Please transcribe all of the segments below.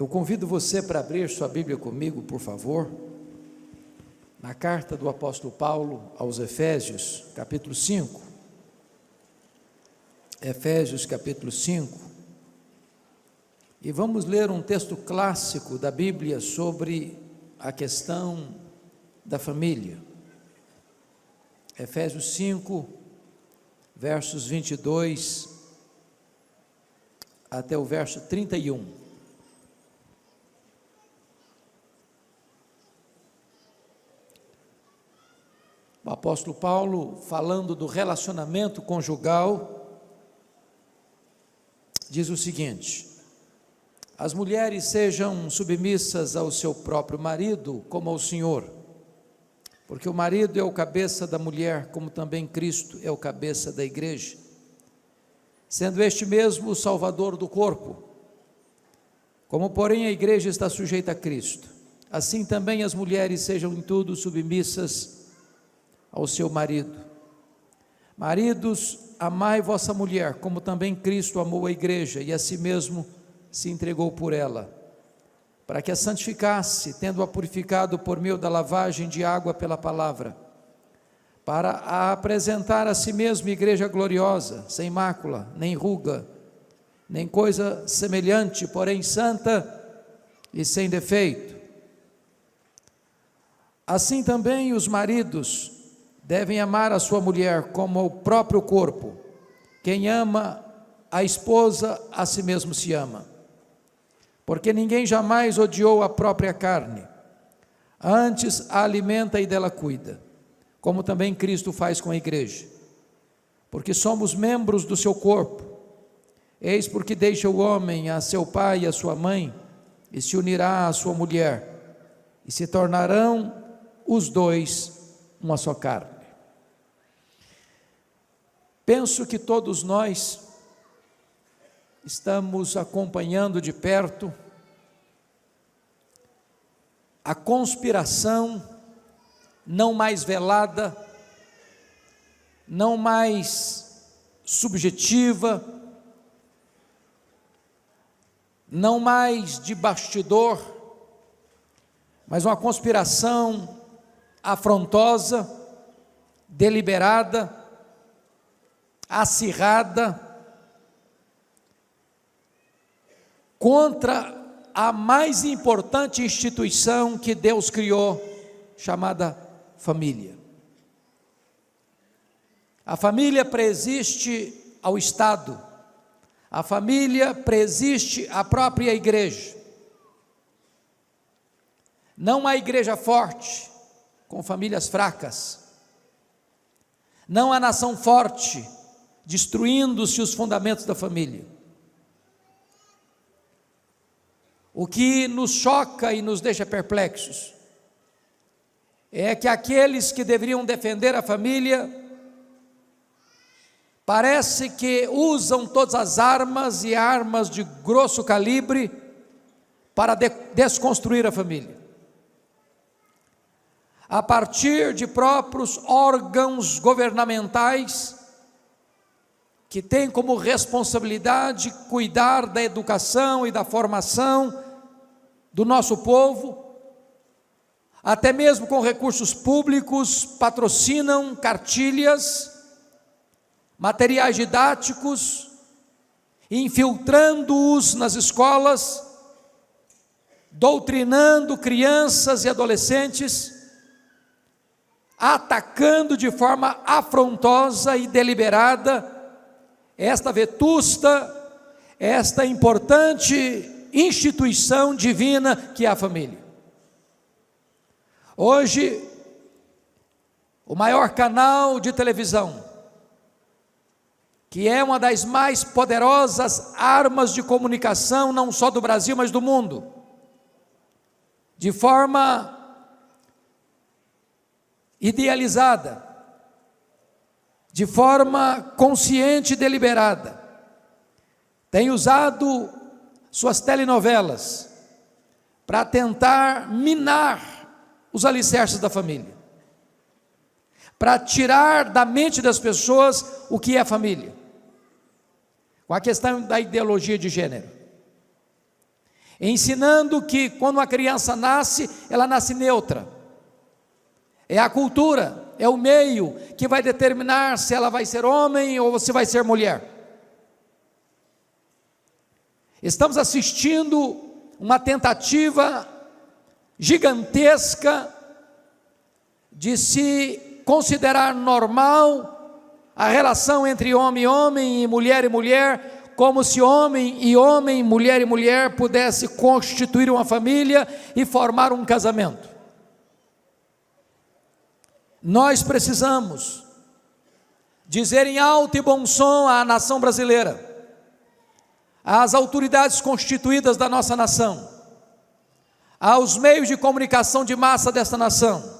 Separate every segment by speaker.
Speaker 1: Eu convido você para abrir sua Bíblia comigo, por favor, na carta do apóstolo Paulo aos Efésios, capítulo 5. Efésios, capítulo 5. E vamos ler um texto clássico da Bíblia sobre a questão da família. Efésios 5, versos 22 até o verso 31. O apóstolo Paulo, falando do relacionamento conjugal, diz o seguinte: as mulheres sejam submissas ao seu próprio marido, como ao Senhor, porque o marido é o cabeça da mulher, como também Cristo é o cabeça da igreja, sendo este mesmo o Salvador do corpo. Como, porém, a igreja está sujeita a Cristo, assim também as mulheres sejam em tudo submissas ao seu marido. Maridos, amai vossa mulher, como também Cristo amou a igreja e a si mesmo se entregou por ela, para que a santificasse, tendo-a purificado por meio da lavagem de água pela palavra, para a apresentar a si mesmo igreja gloriosa, sem mácula, nem ruga, nem coisa semelhante, porém santa e sem defeito. Assim também os maridos devem amar a sua mulher como ao próprio corpo. Quem ama a esposa, a si mesmo se ama. Porque ninguém jamais odiou a própria carne, antes a alimenta e dela cuida, como também Cristo faz com a igreja, porque somos membros do seu corpo. Eis porque deixa o homem a seu pai e a sua mãe, e se unirá à sua mulher, e se tornarão os dois uma só carne. Penso que todos nós estamos acompanhando de perto a conspiração não mais velada, não mais subjetiva, não mais de bastidor, mas uma conspiração afrontosa, deliberada, acirrada, contra a mais importante instituição que Deus criou, chamada família. A família preexiste ao Estado, a família preexiste à própria igreja. Não há igreja forte com famílias fracas, não há nação forte destruindo-se os fundamentos da família. O que nos choca e nos deixa perplexos é que aqueles que deveriam defender a família parece que usam todas as armas e armas de grosso calibre para desconstruir a família, a partir de próprios órgãos governamentais que têm como responsabilidade cuidar da educação e da formação do nosso povo, até mesmo com recursos públicos, patrocinam cartilhas, materiais didáticos, infiltrando-os nas escolas, doutrinando crianças e adolescentes, atacando de forma afrontosa e deliberada esta vetusta, esta importante instituição divina que é a família. Hoje, o maior canal de televisão, que é uma das mais poderosas armas de comunicação, não só do Brasil, mas do mundo, de forma idealizada, de forma consciente e deliberada, tem usado suas telenovelas para tentar minar os alicerces da família, para tirar da mente das pessoas o que é família, com a questão da ideologia de gênero. ensinando que quando uma criança nasce, ela nasce neutra. É a cultura, é o meio que vai determinar se ela vai ser homem ou se vai ser mulher. Estamos assistindo uma tentativa gigantesca de se considerar normal a relação entre homem e homem e mulher, como se homem e homem, mulher e mulher pudesse constituir uma família e formar um casamento. Nós precisamos dizer em alto e bom som à nação brasileira, às autoridades constituídas da nossa nação, aos meios de comunicação de massa desta nação,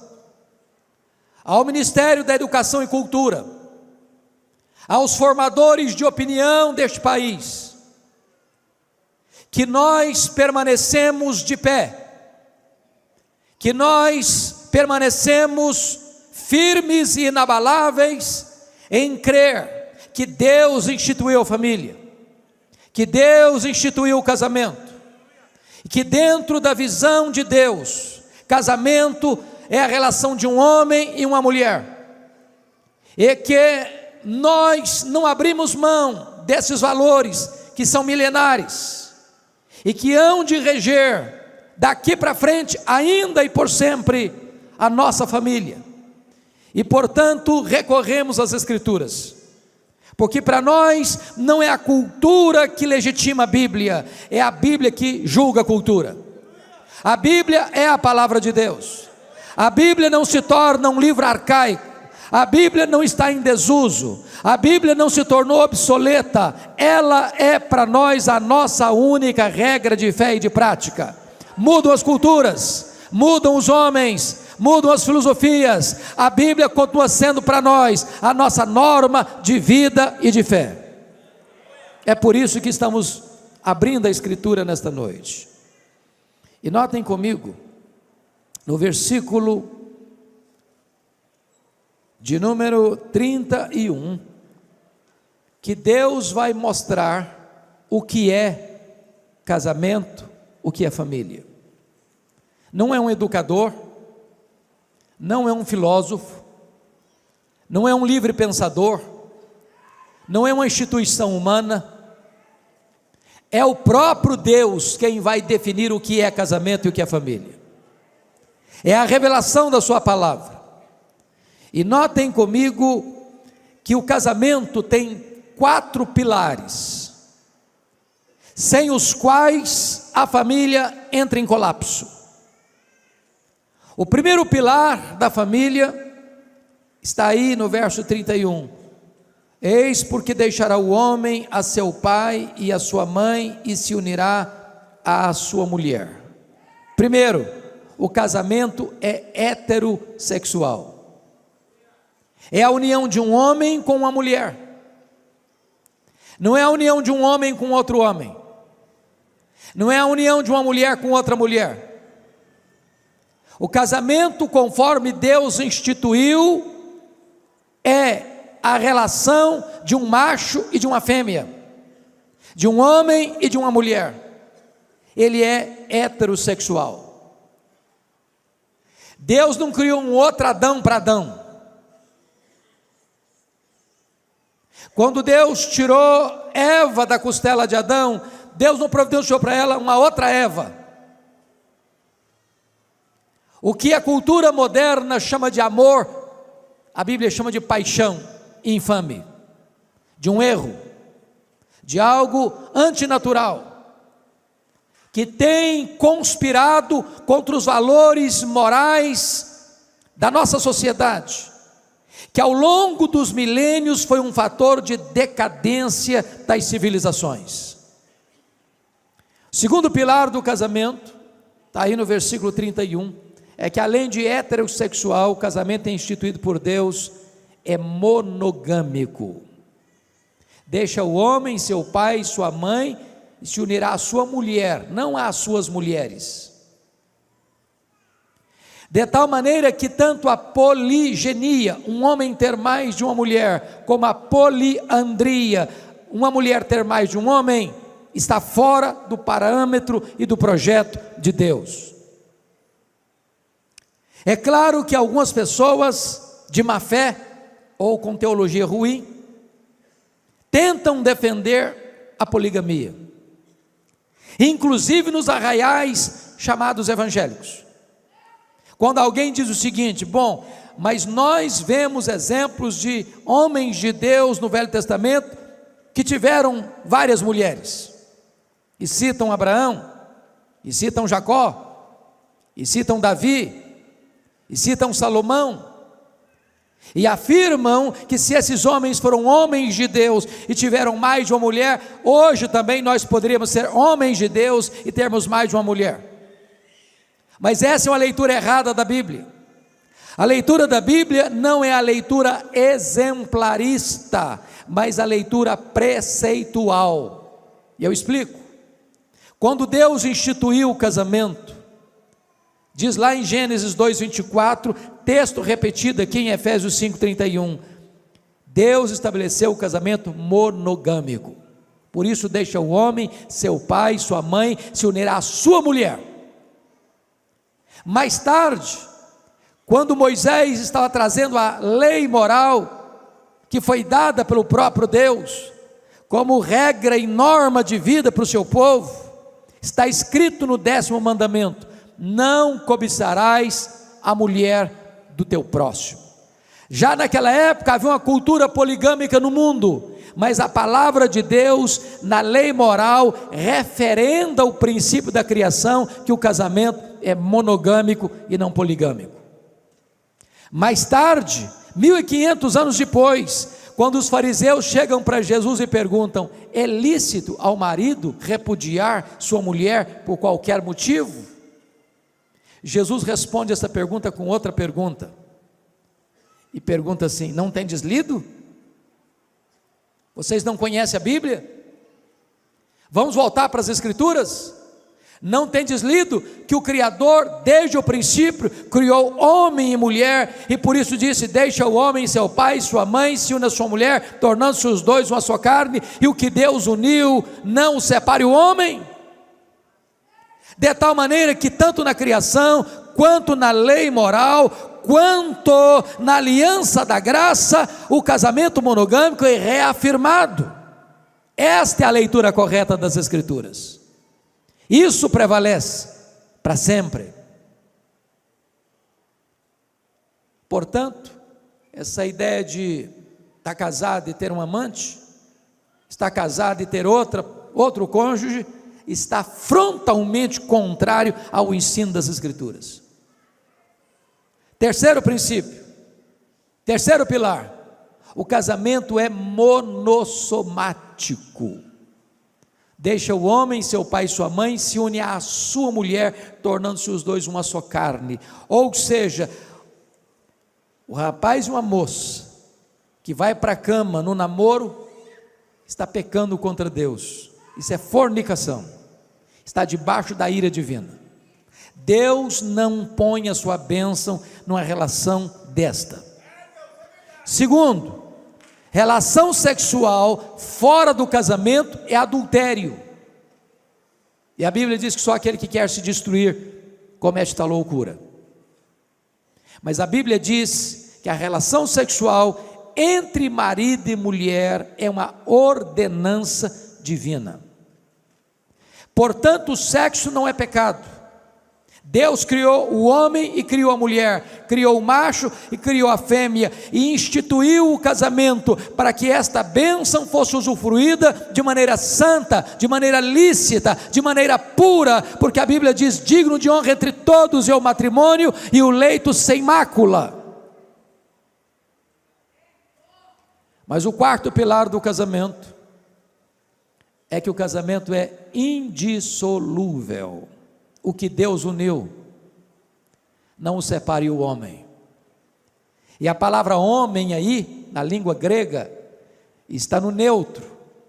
Speaker 1: ao Ministério da Educação e Cultura, aos formadores de opinião deste país, que nós permanecemos de pé, que nós permanecemos firmes e inabaláveis em crer que Deus instituiu a família, que Deus instituiu o casamento, que dentro da visão de Deus, casamento é a relação de um homem e uma mulher, e que nós não abrimos mão desses valores que são milenares, e que hão de reger daqui para frente, ainda e por sempre, a nossa família. E portanto recorremos às Escrituras, porque para nós não é a cultura que legitima a Bíblia, é a Bíblia que julga a cultura. A Bíblia é a palavra de Deus. A Bíblia não se torna um livro arcaico, a Bíblia não está em desuso, a Bíblia não se tornou obsoleta, ela é para nós a nossa única regra de fé e de prática. Mudam as culturas, mudam os homens, mudam as filosofias, a Bíblia continua sendo para nós a nossa norma de vida e de fé. É por isso que estamos abrindo a Escritura nesta noite. E notem comigo, no versículo de número 31, que Deus vai mostrar o que é casamento, o que é família. Não é um educador, não é um filósofo, não é um livre pensador, não é uma instituição humana, é o próprio Deus quem vai definir o que é casamento e o que é família. É a revelação da sua palavra. E notem comigo que o casamento tem 4 pilares, sem os quais a família entra em colapso. O primeiro pilar da família está aí no verso 31. Eis porque deixará o homem a seu pai e a sua mãe e se unirá à sua mulher. Primeiro, o casamento é heterossexual. É a união de um homem com uma mulher. Não é a união de um homem com outro homem. Não é a união de uma mulher com outra mulher. O casamento, conforme Deus instituiu, é a relação de um macho e de uma fêmea, de um homem e de uma mulher. Ele é heterossexual. Deus não criou um outro Adão para Adão. Quando Deus tirou Eva da costela de Adão, Deus não providenciou para ela uma outra Eva. O que a cultura moderna chama de amor, a Bíblia chama de paixão infame, de um erro, de algo antinatural, que tem conspirado contra os valores morais da nossa sociedade, que ao longo dos milênios foi um fator de decadência das civilizações. O segundo pilar do casamento, está aí no versículo 31, é que além de heterossexual, o casamento é instituído por Deus, é monogâmico. Deixa o homem, seu pai e sua mãe, e se unirá à sua mulher, não às suas mulheres. De tal maneira que tanto a poligenia, um homem ter mais de uma mulher, como a poliandria, uma mulher ter mais de um homem, está fora do parâmetro e do projeto de Deus. É claro que algumas pessoas de má fé ou com teologia ruim tentam defender a poligamia, inclusive nos arraiais chamados evangélicos. Quando alguém diz o seguinte: bom, mas nós vemos exemplos de homens de Deus no Velho Testamento que tiveram várias mulheres, e citam Abraão, e citam Jacó, e citam Davi, e citam Salomão, e afirmam que se esses homens foram homens de Deus e tiveram mais de uma mulher, hoje também nós poderíamos ser homens de Deus e termos mais de uma mulher. Mas essa é uma leitura errada da Bíblia. A leitura da Bíblia não é a leitura exemplarista, mas a leitura preceitual. E eu explico. Quando Deus instituiu o casamento, diz lá em Gênesis 2:24, texto repetido aqui em Efésios 5:31, Deus estabeleceu o casamento monogâmico. Por isso deixa o homem, seu pai, sua mãe, se unirá à sua mulher. Mais tarde, quando Moisés estava trazendo a lei moral, que foi dada pelo próprio Deus, como regra e norma de vida para o seu povo, está escrito no 10º mandamento: não cobiçarás a mulher do teu próximo. Já naquela época havia uma cultura poligâmica no mundo, mas a palavra de Deus, na lei moral, referenda o princípio da criação, que o casamento é monogâmico e não poligâmico. Mais tarde, 1500 anos depois, quando os fariseus chegam para Jesus e perguntam: é lícito ao marido repudiar sua mulher por qualquer motivo? Jesus responde essa pergunta com outra pergunta, e pergunta assim: não tendes lido? Vocês não conhecem a Bíblia? Vamos voltar para as Escrituras? Não tendes lido que o Criador, desde o princípio, criou homem e mulher, e por isso disse: deixa o homem seu pai e sua mãe, se une a sua mulher, tornando-se os dois uma só carne, e o que Deus uniu, não o separe o homem? De tal maneira que tanto na criação, quanto na lei moral, quanto na aliança da graça, o casamento monogâmico é reafirmado. Esta é a leitura correta das Escrituras. Isso prevalece para sempre. Portanto, essa ideia de estar casado e ter um amante, estar casado e ter outro cônjuge, está frontalmente contrário ao ensino das Escrituras. Terceiro princípio, terceiro pilar: o casamento é monossomático. Deixa o homem, seu pai e sua mãe, se une à sua mulher, tornando-se os dois uma só carne. Ou seja, o rapaz e uma moça que vai para a cama no namoro, está pecando contra Deus. Isso é fornicação, está debaixo da ira divina. Deus não põe a sua bênção numa relação desta. Segundo, relação sexual fora do casamento é adultério, e a Bíblia diz que só aquele que quer se destruir comete tal loucura. Mas a Bíblia diz que a relação sexual entre marido e mulher é uma ordenança divina. Portanto, o sexo não é pecado. Deus criou o homem e criou a mulher, criou o macho e criou a fêmea, e instituiu o casamento para que esta bênção fosse usufruída de maneira santa, de maneira lícita, de maneira pura, porque a Bíblia diz: digno de honra entre todos é o matrimônio e o leito sem mácula. Mas o quarto pilar do casamento é que o casamento é indissolúvel. O que Deus uniu, não o separe o homem. E a palavra homem aí, na língua grega, está no neutro.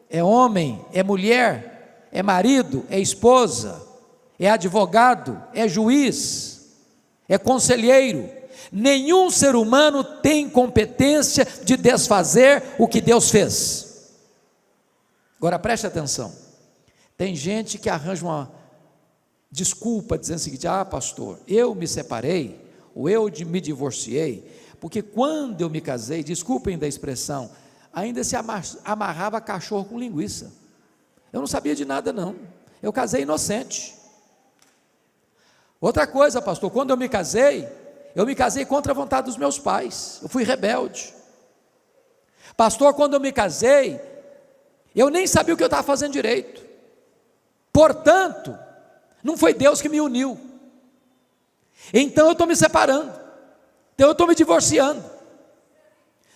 Speaker 1: É homem, é mulher, é marido, é esposa, é advogado, é juiz, é conselheiro. Nenhum ser humano tem competência de desfazer o que Deus fez. Agora preste atenção. Tem gente que arranja uma desculpa dizendo o seguinte: ah, pastor, eu me separei, ou eu me divorciei, porque quando eu me casei, desculpem da expressão, ainda se amarrava cachorro com linguiça. Eu não sabia de nada não, eu casei inocente. Outra coisa, pastor, quando eu me casei contra a vontade dos meus pais, eu fui rebelde. Pastor, quando eu me casei, eu nem sabia o que eu estava fazendo direito, portanto, não foi Deus que me uniu, então eu estou me separando, então eu estou me divorciando.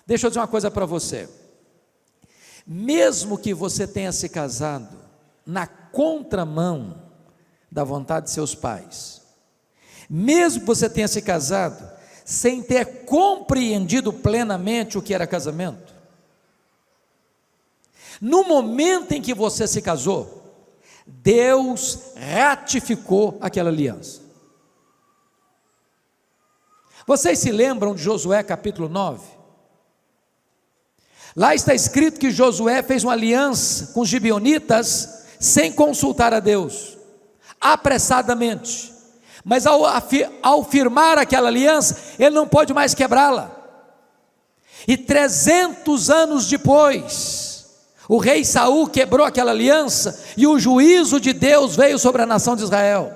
Speaker 1: Deixa eu dizer uma coisa para você, mesmo que você tenha se casado na contramão da vontade de seus pais, mesmo que você tenha se casado sem ter compreendido plenamente o que era casamento, no momento em que você se casou, Deus ratificou aquela aliança. Vocês se lembram de Josué capítulo 9? Lá está escrito que Josué fez uma aliança com os gibeonitas sem consultar a Deus, apressadamente, mas ao firmar aquela aliança, ele não pôde mais quebrá-la, e 300 anos depois, o rei Saul quebrou aquela aliança, e o juízo de Deus veio sobre a nação de Israel.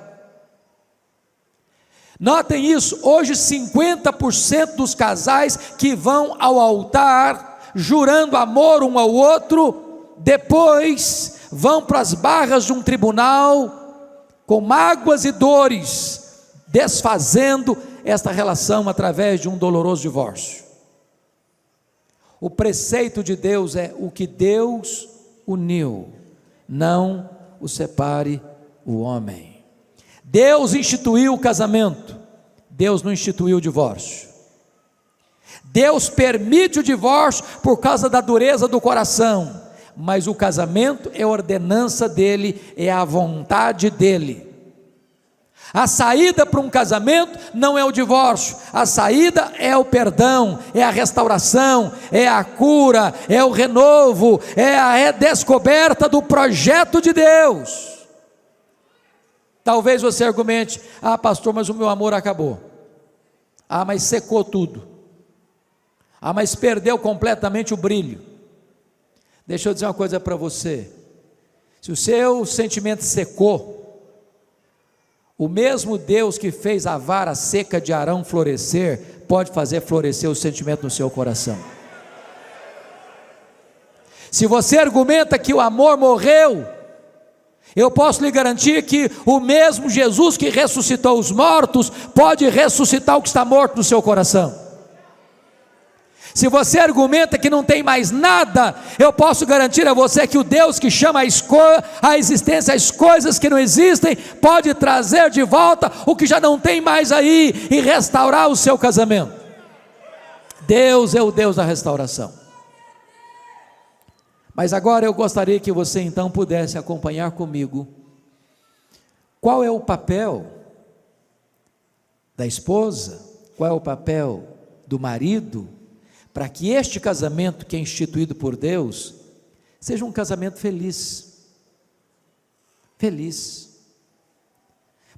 Speaker 1: Notem isso, hoje 50% dos casais que vão ao altar, jurando amor um ao outro, depois vão para as barras de um tribunal, com mágoas e dores, desfazendo esta relação através de um doloroso divórcio. O preceito de Deus é: o que Deus uniu, não o separe o homem. Deus instituiu o casamento, Deus não instituiu o divórcio. Deus permite o divórcio por causa da dureza do coração, mas o casamento é ordenança dele, é a vontade dele. A saída para um casamento não é o divórcio, a saída é o perdão, é a restauração, é a cura, é o renovo, é a redescoberta do projeto de Deus. Talvez você argumente: ah, pastor, mas o meu amor acabou. Ah, mas secou tudo. Ah, mas perdeu completamente o brilho. Deixa eu dizer uma coisa para você: se o seu sentimento secou, o mesmo Deus que fez a vara seca de Arão florescer, pode fazer florescer o sentimento no seu coração. Se você argumenta que o amor morreu, eu posso lhe garantir que o mesmo Jesus que ressuscitou os mortos, pode ressuscitar o que está morto no seu coração. Se você argumenta que não tem mais nada, eu posso garantir a você que o Deus que chama a existência as coisas que não existem, pode trazer de volta o que já não tem mais aí, e restaurar o seu casamento. Deus é o Deus da restauração. Mas agora eu gostaria que você então pudesse acompanhar comigo qual é o papel da esposa, qual é o papel do marido, para que este casamento que é instituído por Deus, seja um casamento feliz. Feliz.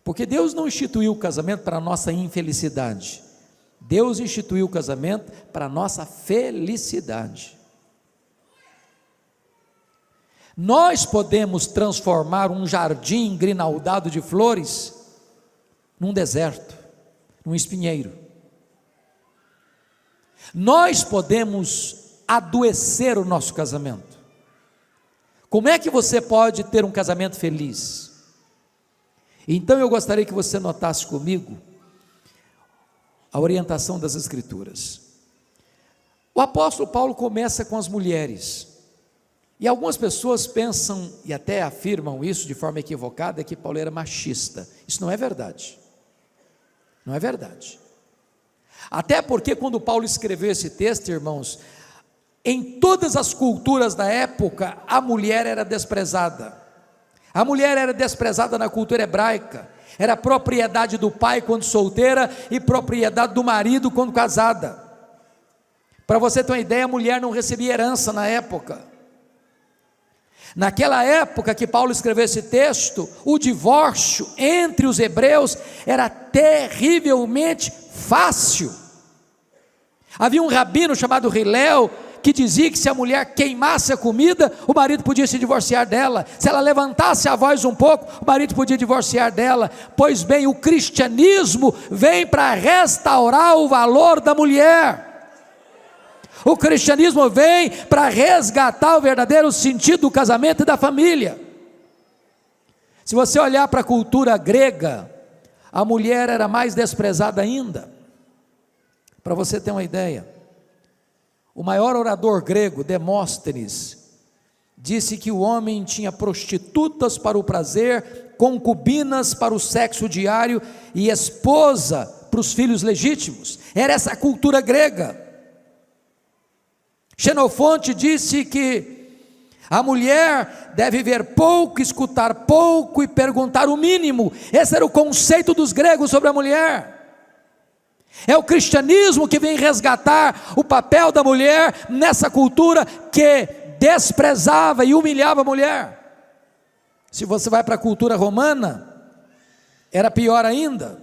Speaker 1: Porque Deus não instituiu o casamento para a nossa infelicidade, Deus instituiu o casamento para a nossa felicidade. Nós podemos transformar um jardim grinaldado de flores, num deserto, num espinheiro. Nós podemos adoecer o nosso casamento. Como é que você pode ter um casamento feliz? Então eu gostaria que você notasse comigo a orientação das Escrituras. O apóstolo Paulo começa com as mulheres, e algumas pessoas pensam e até afirmam isso de forma equivocada, que Paulo era machista. Isso não é verdade, não é verdade. Até porque quando Paulo escreveu esse texto, irmãos, em todas as culturas da época, a mulher era desprezada. A mulher era desprezada na cultura hebraica, era propriedade do pai quando solteira e propriedade do marido quando casada. Para você ter uma ideia, a mulher não recebia herança na época. Naquela época que Paulo escreveu esse texto, o divórcio entre os hebreus era terrivelmente fácil. Havia um rabino chamado Hilel, que dizia que se a mulher queimasse a comida, o marido podia se divorciar dela. Se ela levantasse a voz um pouco, o marido podia divorciar dela. Pois bem, o cristianismo vem para restaurar o valor da mulher. O cristianismo vem para resgatar o verdadeiro sentido do casamento e da família. Se você olhar para a cultura grega, a mulher era mais desprezada ainda. Para você ter uma ideia, o maior orador grego, Demóstenes, disse que o homem tinha prostitutas para o prazer, concubinas para o sexo diário e esposa para os filhos legítimos. Era essa a cultura grega. Xenofonte disse que a mulher deve ver pouco, escutar pouco e perguntar o mínimo. Esse era o conceito dos gregos sobre a mulher. É o cristianismo que vem resgatar o papel da mulher nessa cultura que desprezava e humilhava a mulher. Se você vai para a cultura romana, era pior ainda.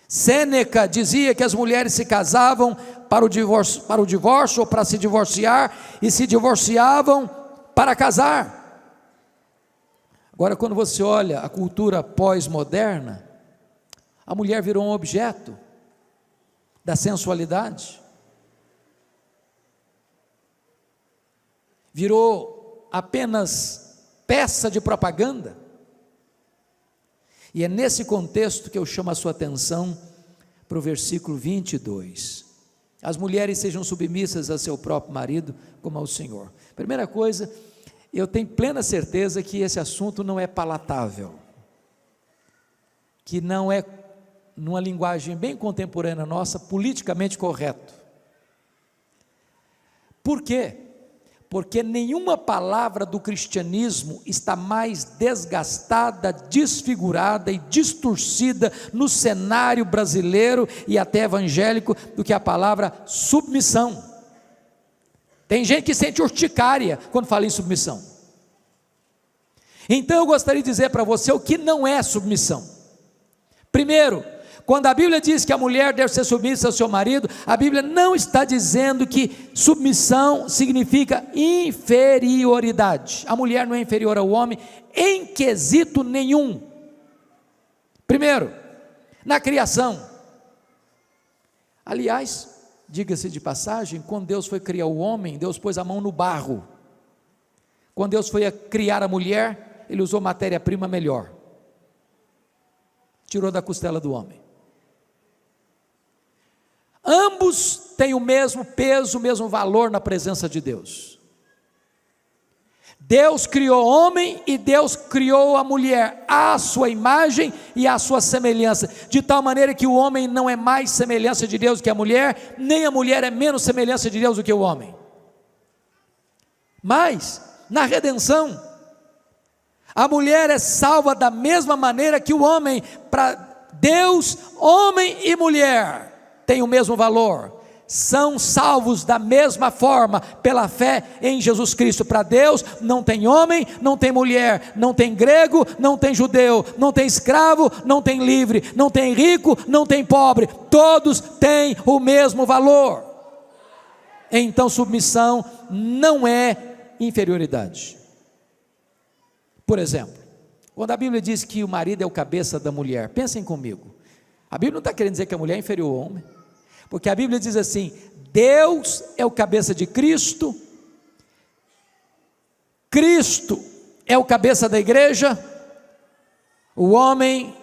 Speaker 1: Sêneca dizia que as mulheres se casavam para o divórcio ou para se divorciar, e se divorciavam para casar. Agora, quando você olha a cultura pós-moderna, a mulher virou um objeto da sensualidade, virou apenas peça de propaganda. E é nesse contexto que eu chamo a sua atenção para o versículo 22. As mulheres sejam submissas a seu próprio marido, como ao Senhor. Primeira coisa, eu tenho plena certeza que esse assunto não é palatável, que não é, numa linguagem bem contemporânea nossa, politicamente correto. Por quê? Porque nenhuma palavra do cristianismo está mais desgastada, desfigurada e distorcida no cenário brasileiro e até evangélico do que a palavra submissão. Tem gente que sente urticária quando fala em submissão. Então eu gostaria de dizer para você o que não é submissão. Primeiro, quando a Bíblia diz que a mulher deve ser submissa ao seu marido, a Bíblia não está dizendo que submissão significa inferioridade. A mulher não é inferior ao homem em quesito nenhum. Primeiro, na criação. Aliás, diga-se de passagem, quando Deus foi criar o homem, Deus pôs a mão no barro. Quando Deus foi criar a mulher, Ele usou matéria-prima melhor. Tirou da costela do homem. Ambos têm o mesmo peso, o mesmo valor na presença de Deus. Deus criou o homem e Deus criou a mulher à sua imagem e à sua semelhança, de tal maneira que o homem não é mais semelhança de Deus que a mulher, nem a mulher é menos semelhança de Deus do que o homem. Mas, na redenção, a mulher é salva da mesma maneira que o homem. Para Deus, homem e mulher têm o mesmo valor, são salvos da mesma forma, pela fé em Jesus Cristo. Para Deus não tem homem, não tem mulher, não tem grego, não tem judeu, não tem escravo, não tem livre, não tem rico, não tem pobre, todos têm o mesmo valor. Então submissão não é inferioridade. Por exemplo, quando a Bíblia diz que o marido é o cabeça da mulher, pensem comigo, a Bíblia não está querendo dizer que a mulher é inferior ao homem, porque a Bíblia diz assim: Deus é o cabeça de Cristo, Cristo é o cabeça da igreja, o homem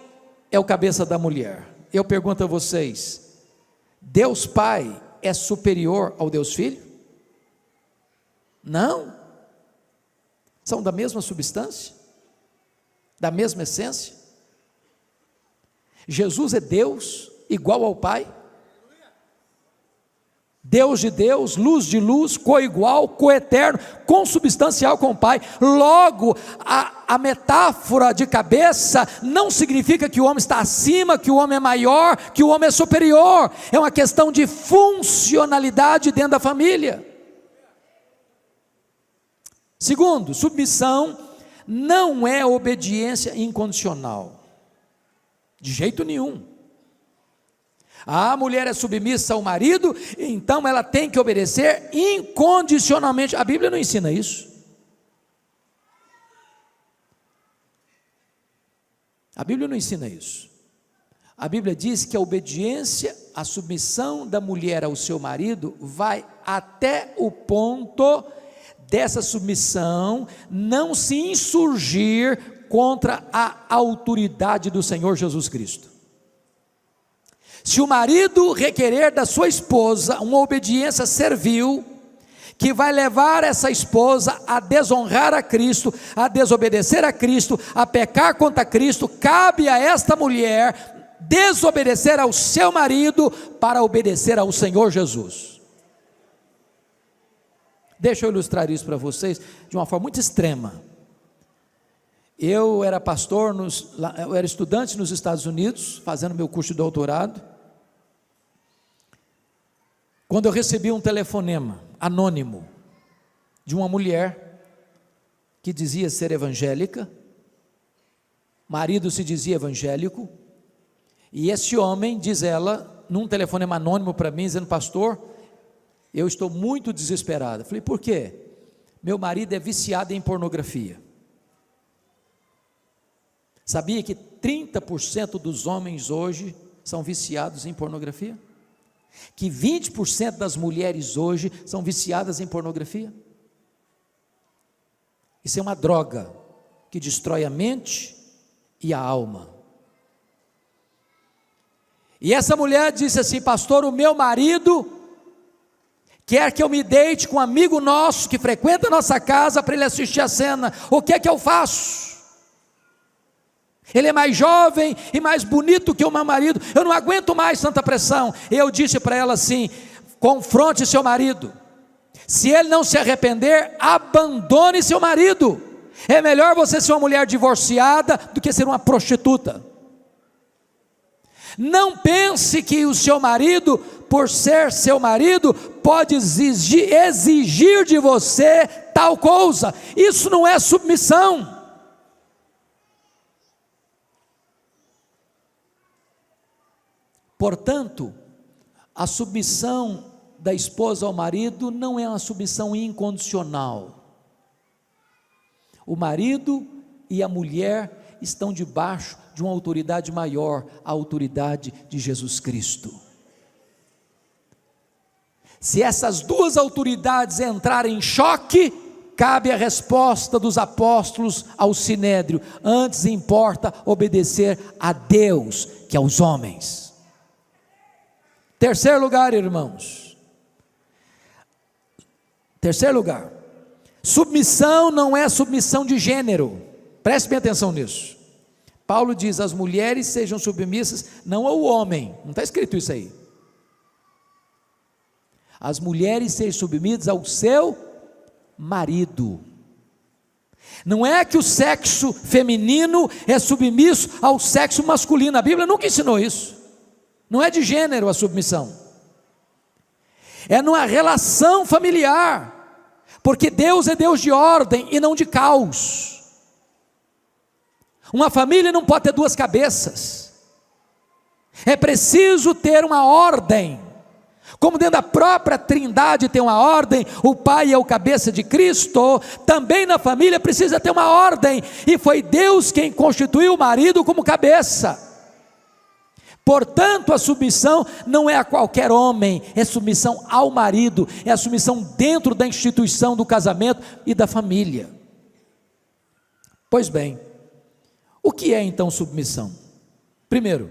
Speaker 1: é o cabeça da mulher. Eu pergunto a vocês, Deus Pai é superior ao Deus Filho? Não. São da mesma substância, da mesma essência. Jesus é Deus, igual ao Pai, Deus de Deus, luz de luz, coigual, coeterno, consubstancial com o Pai. Logo, a metáfora de cabeça não significa que o homem está acima, que o homem é maior, que o homem é superior. É uma questão de funcionalidade dentro da família. Segundo, submissão não é obediência incondicional, de jeito nenhum. A mulher é submissa ao marido, então ela tem que obedecer incondicionalmente. A Bíblia não ensina isso. A Bíblia não ensina isso. A Bíblia diz que a obediência, a submissão da mulher ao seu marido vai até o ponto dessa submissão não se insurgir contra a autoridade do Senhor Jesus Cristo. Se o marido requerer da sua esposa uma obediência servil, que vai levar essa esposa a desonrar a Cristo, a desobedecer a Cristo, a pecar contra Cristo, cabe a esta mulher desobedecer ao seu marido para obedecer ao Senhor Jesus. Deixa eu ilustrar isso para vocês de uma forma muito extrema. Eu era pastor, eu era estudante nos Estados Unidos, fazendo meu curso de doutorado, quando eu recebi um telefonema anônimo de uma mulher que dizia ser evangélica, marido se dizia evangélico, e esse homem, diz ela, num telefonema anônimo para mim, dizendo: pastor, eu estou muito desesperada. Falei: por quê? Meu marido é viciado em pornografia. Sabia que 30% dos homens hoje são viciados em pornografia? Que 20% das mulheres hoje são viciadas em pornografia? Isso é uma droga que destrói a mente e a alma. E essa mulher disse assim: pastor, o meu marido quer que eu me deite com um amigo nosso que frequenta a nossa casa para ele assistir a cena. O que é que eu faço? Ele é mais jovem e mais bonito que o meu marido, eu não aguento mais tanta pressão. Eu disse para ela assim: confronte seu marido, se ele não se arrepender, abandone seu marido. É melhor você ser uma mulher divorciada do que ser uma prostituta. Não pense que o seu marido, por ser seu marido, pode exigir de você tal coisa. Isso não é submissão. Portanto, a submissão da esposa ao marido não é uma submissão incondicional. O marido e a mulher estão debaixo de uma autoridade maior, a autoridade de Jesus Cristo. Se essas duas autoridades entrarem em choque, cabe a resposta dos apóstolos ao sinédrio: antes importa obedecer a Deus que aos homens. Terceiro lugar, irmãos. Terceiro lugar. Submissão não é submissão de gênero. Preste bem atenção nisso. Paulo diz: as mulheres sejam submissas não ao homem. Não está escrito isso aí. As mulheres sejam submissas ao seu marido. Não é que o sexo feminino é submisso ao sexo masculino. A Bíblia nunca ensinou isso. Não é de gênero a submissão, é numa relação familiar, porque Deus é Deus de ordem e não de caos. Uma família não pode ter duas cabeças, é preciso ter uma ordem, como dentro da própria Trindade tem uma ordem, o Pai é o cabeça de Cristo, também na família precisa ter uma ordem, e foi Deus quem constituiu o marido como cabeça. Portanto, a submissão não é a qualquer homem, é submissão ao marido, é a submissão dentro da instituição do casamento e da família. Pois bem, o que é então submissão? Primeiro,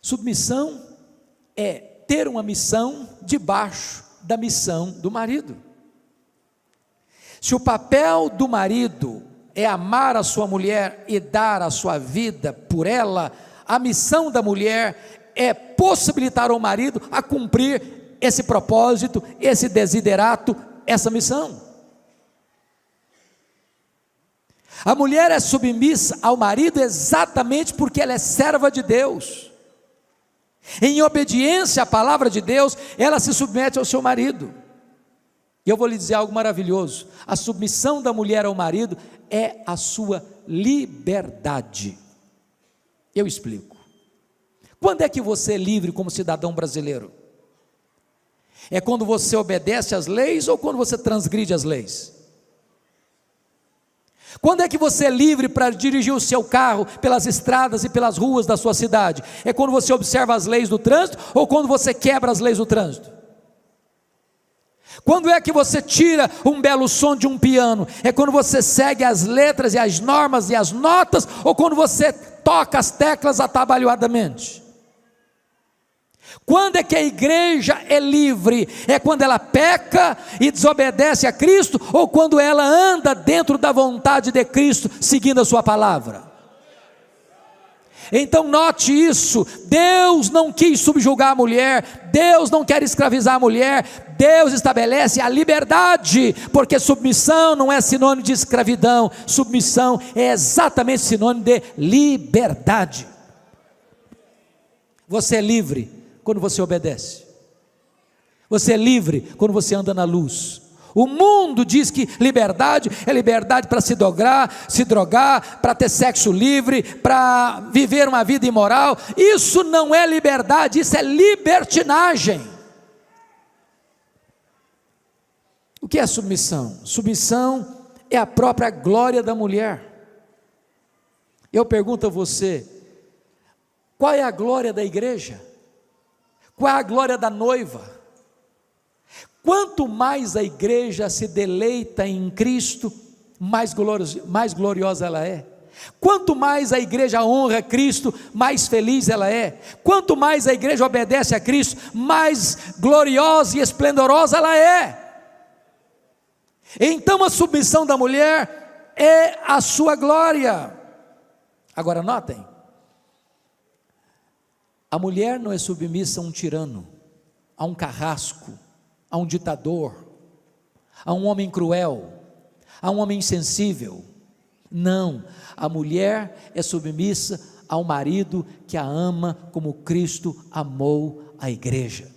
Speaker 1: submissão é ter uma missão debaixo da missão do marido. Se o papel do marido é amar a sua mulher e dar a sua vida por ela, a missão da mulher é possibilitar ao marido a cumprir esse propósito, esse desiderato, essa missão. A mulher é submissa ao marido exatamente porque ela é serva de Deus. Em obediência à palavra de Deus, ela se submete ao seu marido. E eu vou lhe dizer algo maravilhoso: a submissão da mulher ao marido é a sua liberdade. Eu explico. Quando é que você é livre como cidadão brasileiro? É quando você obedece às leis ou quando você transgride as leis? Quando é que você é livre para dirigir o seu carro pelas estradas e pelas ruas da sua cidade? É quando você observa as leis do trânsito ou quando você quebra as leis do trânsito? Quando é que você tira um belo som de um piano? É quando você segue as letras e as normas e as notas, ou quando você toca as teclas atabalhoadamente? Quando é que a igreja é livre? É quando ela peca e desobedece a Cristo, ou quando ela anda dentro da vontade de Cristo, seguindo a sua palavra? Então note isso: Deus não quis subjugar a mulher, Deus não quer escravizar a mulher, Deus estabelece a liberdade, porque submissão não é sinônimo de escravidão, submissão é exatamente sinônimo de liberdade. Você é livre quando você obedece, você é livre quando você anda na luz. O mundo diz que liberdade é liberdade para se drogar, para ter sexo livre, para viver uma vida imoral. Isso não é liberdade, isso é libertinagem. O que é submissão? Submissão é a própria glória da mulher. Eu pergunto a você: qual é a glória da igreja? Qual é a glória da noiva? Quanto mais a igreja se deleita em Cristo, mais gloriosa ela é. Quanto mais a igreja honra Cristo, mais feliz ela é. Quanto mais a igreja obedece a Cristo, mais gloriosa e esplendorosa ela é. Então a submissão da mulher é a sua glória. Agora notem, a mulher não é submissa a um tirano, a um carrasco, a um ditador, a um homem cruel, a um homem insensível. Não, a mulher é submissa ao marido que a ama como Cristo amou a igreja.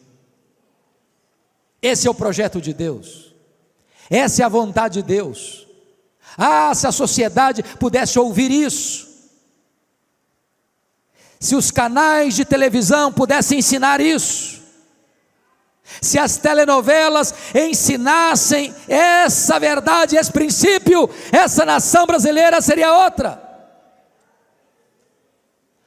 Speaker 1: Esse é o projeto de Deus, essa é a vontade de Deus. Se a sociedade pudesse ouvir isso, se os canais de televisão pudessem ensinar isso, se as telenovelas ensinassem essa verdade, esse princípio, essa nação brasileira seria outra.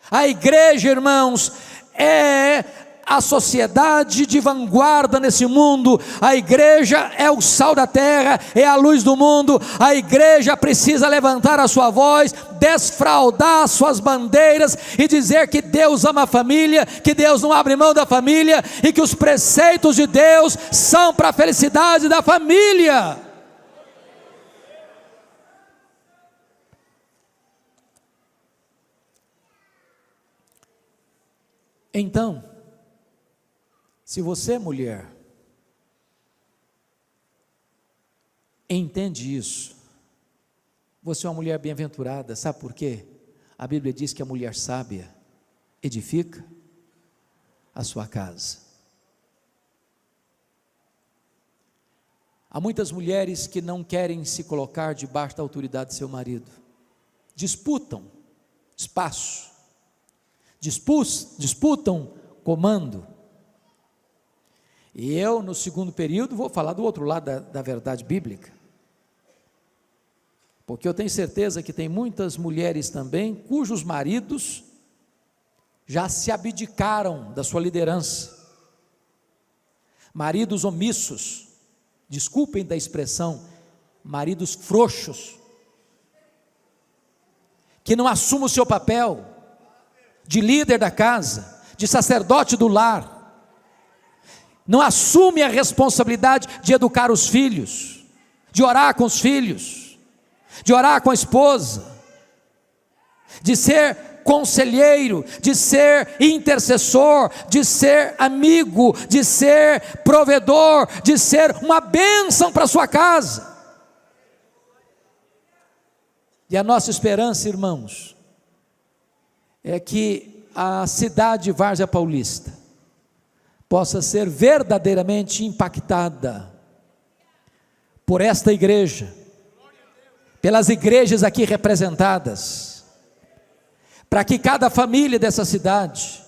Speaker 1: A igreja, irmãos, é a sociedade de vanguarda nesse mundo. A igreja é o sal da terra, é a luz do mundo. A igreja precisa levantar a sua voz, desfraldar suas bandeiras e dizer que Deus ama a família, que Deus não abre mão da família e que os preceitos de Deus são para a felicidade da família. Então, se você, mulher, entende isso, você é uma mulher bem-aventurada. Sabe por quê? A Bíblia diz que a mulher sábia edifica a sua casa. Há muitas mulheres que não querem se colocar debaixo da autoridade de seu marido, disputam espaço, disputam comando. E eu, no segundo período, vou falar do outro lado da verdade bíblica, porque eu tenho certeza que tem muitas mulheres também, cujos maridos já se abdicaram da sua liderança, maridos omissos, desculpem da expressão, maridos frouxos, que não assumem o seu papel de líder da casa, de sacerdote do lar, não assume a responsabilidade de educar os filhos, de orar com os filhos, de orar com a esposa, de ser conselheiro, de ser intercessor, de ser amigo, de ser provedor, de ser uma bênção para a sua casa. E a nossa esperança, irmãos, é que a cidade de Várzea Paulista possa ser verdadeiramente impactada por esta igreja, pelas igrejas aqui representadas, para que cada família dessa cidade,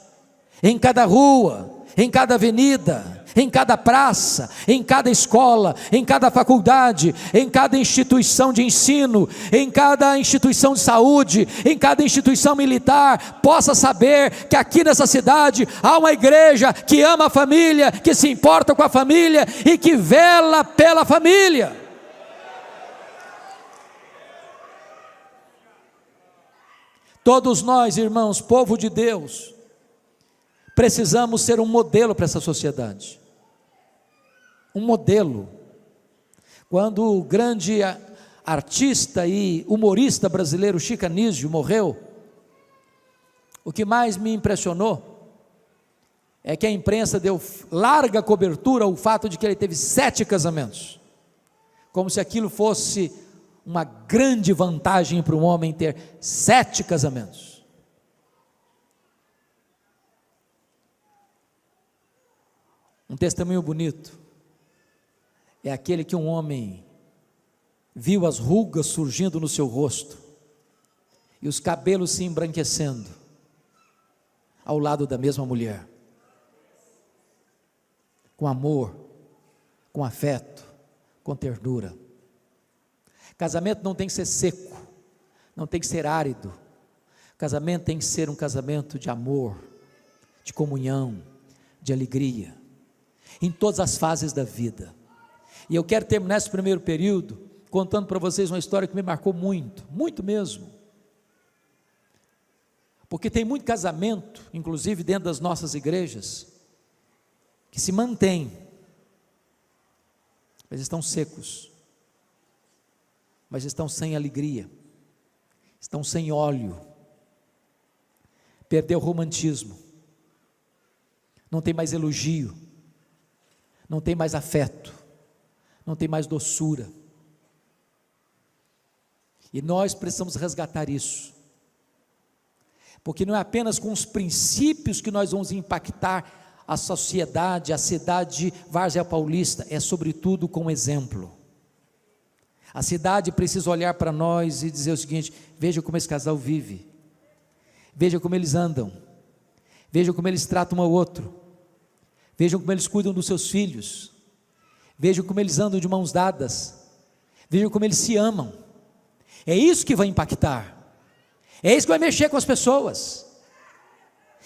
Speaker 1: em cada rua, em cada avenida, em cada praça, em cada escola, em cada faculdade, em cada instituição de ensino, em cada instituição de saúde, em cada instituição militar, possa saber que aqui nessa cidade há uma igreja que ama a família, que se importa com a família e que vela pela família. Todos nós, irmãos, povo de Deus, precisamos ser um modelo para essa sociedade. Um modelo. Quando o grande artista e humorista brasileiro Chico Anísio morreu, o que mais me impressionou é que a imprensa deu larga cobertura ao fato de que ele teve 7 casamentos, como se aquilo fosse uma grande vantagem para um homem ter 7 casamentos. Um testemunho bonito é aquele que um homem viu as rugas surgindo no seu rosto e os cabelos se embranquecendo ao lado da mesma mulher, com amor, com afeto, com ternura. Casamento não tem que ser seco, não tem que ser árido. Casamento tem que ser um casamento de amor, de comunhão, de alegria, em todas as fases da vida. E eu quero terminar esse primeiro período contando para vocês uma história que me marcou muito, muito mesmo. Porque tem muito casamento, inclusive dentro das nossas igrejas, que se mantém, mas estão secos, mas estão sem alegria, estão sem óleo, perdeu o romantismo, não tem mais elogio, não tem mais afeto, não tem mais doçura. E nós precisamos resgatar isso, porque não é apenas com os princípios que nós vamos impactar a sociedade, a cidade de Várzea Paulista, é sobretudo com o exemplo. A cidade precisa olhar para nós e dizer o seguinte: veja como esse casal vive, veja como eles andam, veja como eles tratam um ao outro, vejam como eles cuidam dos seus filhos, vejam como eles andam de mãos dadas, vejam como eles se amam. É isso que vai impactar, é isso que vai mexer com as pessoas,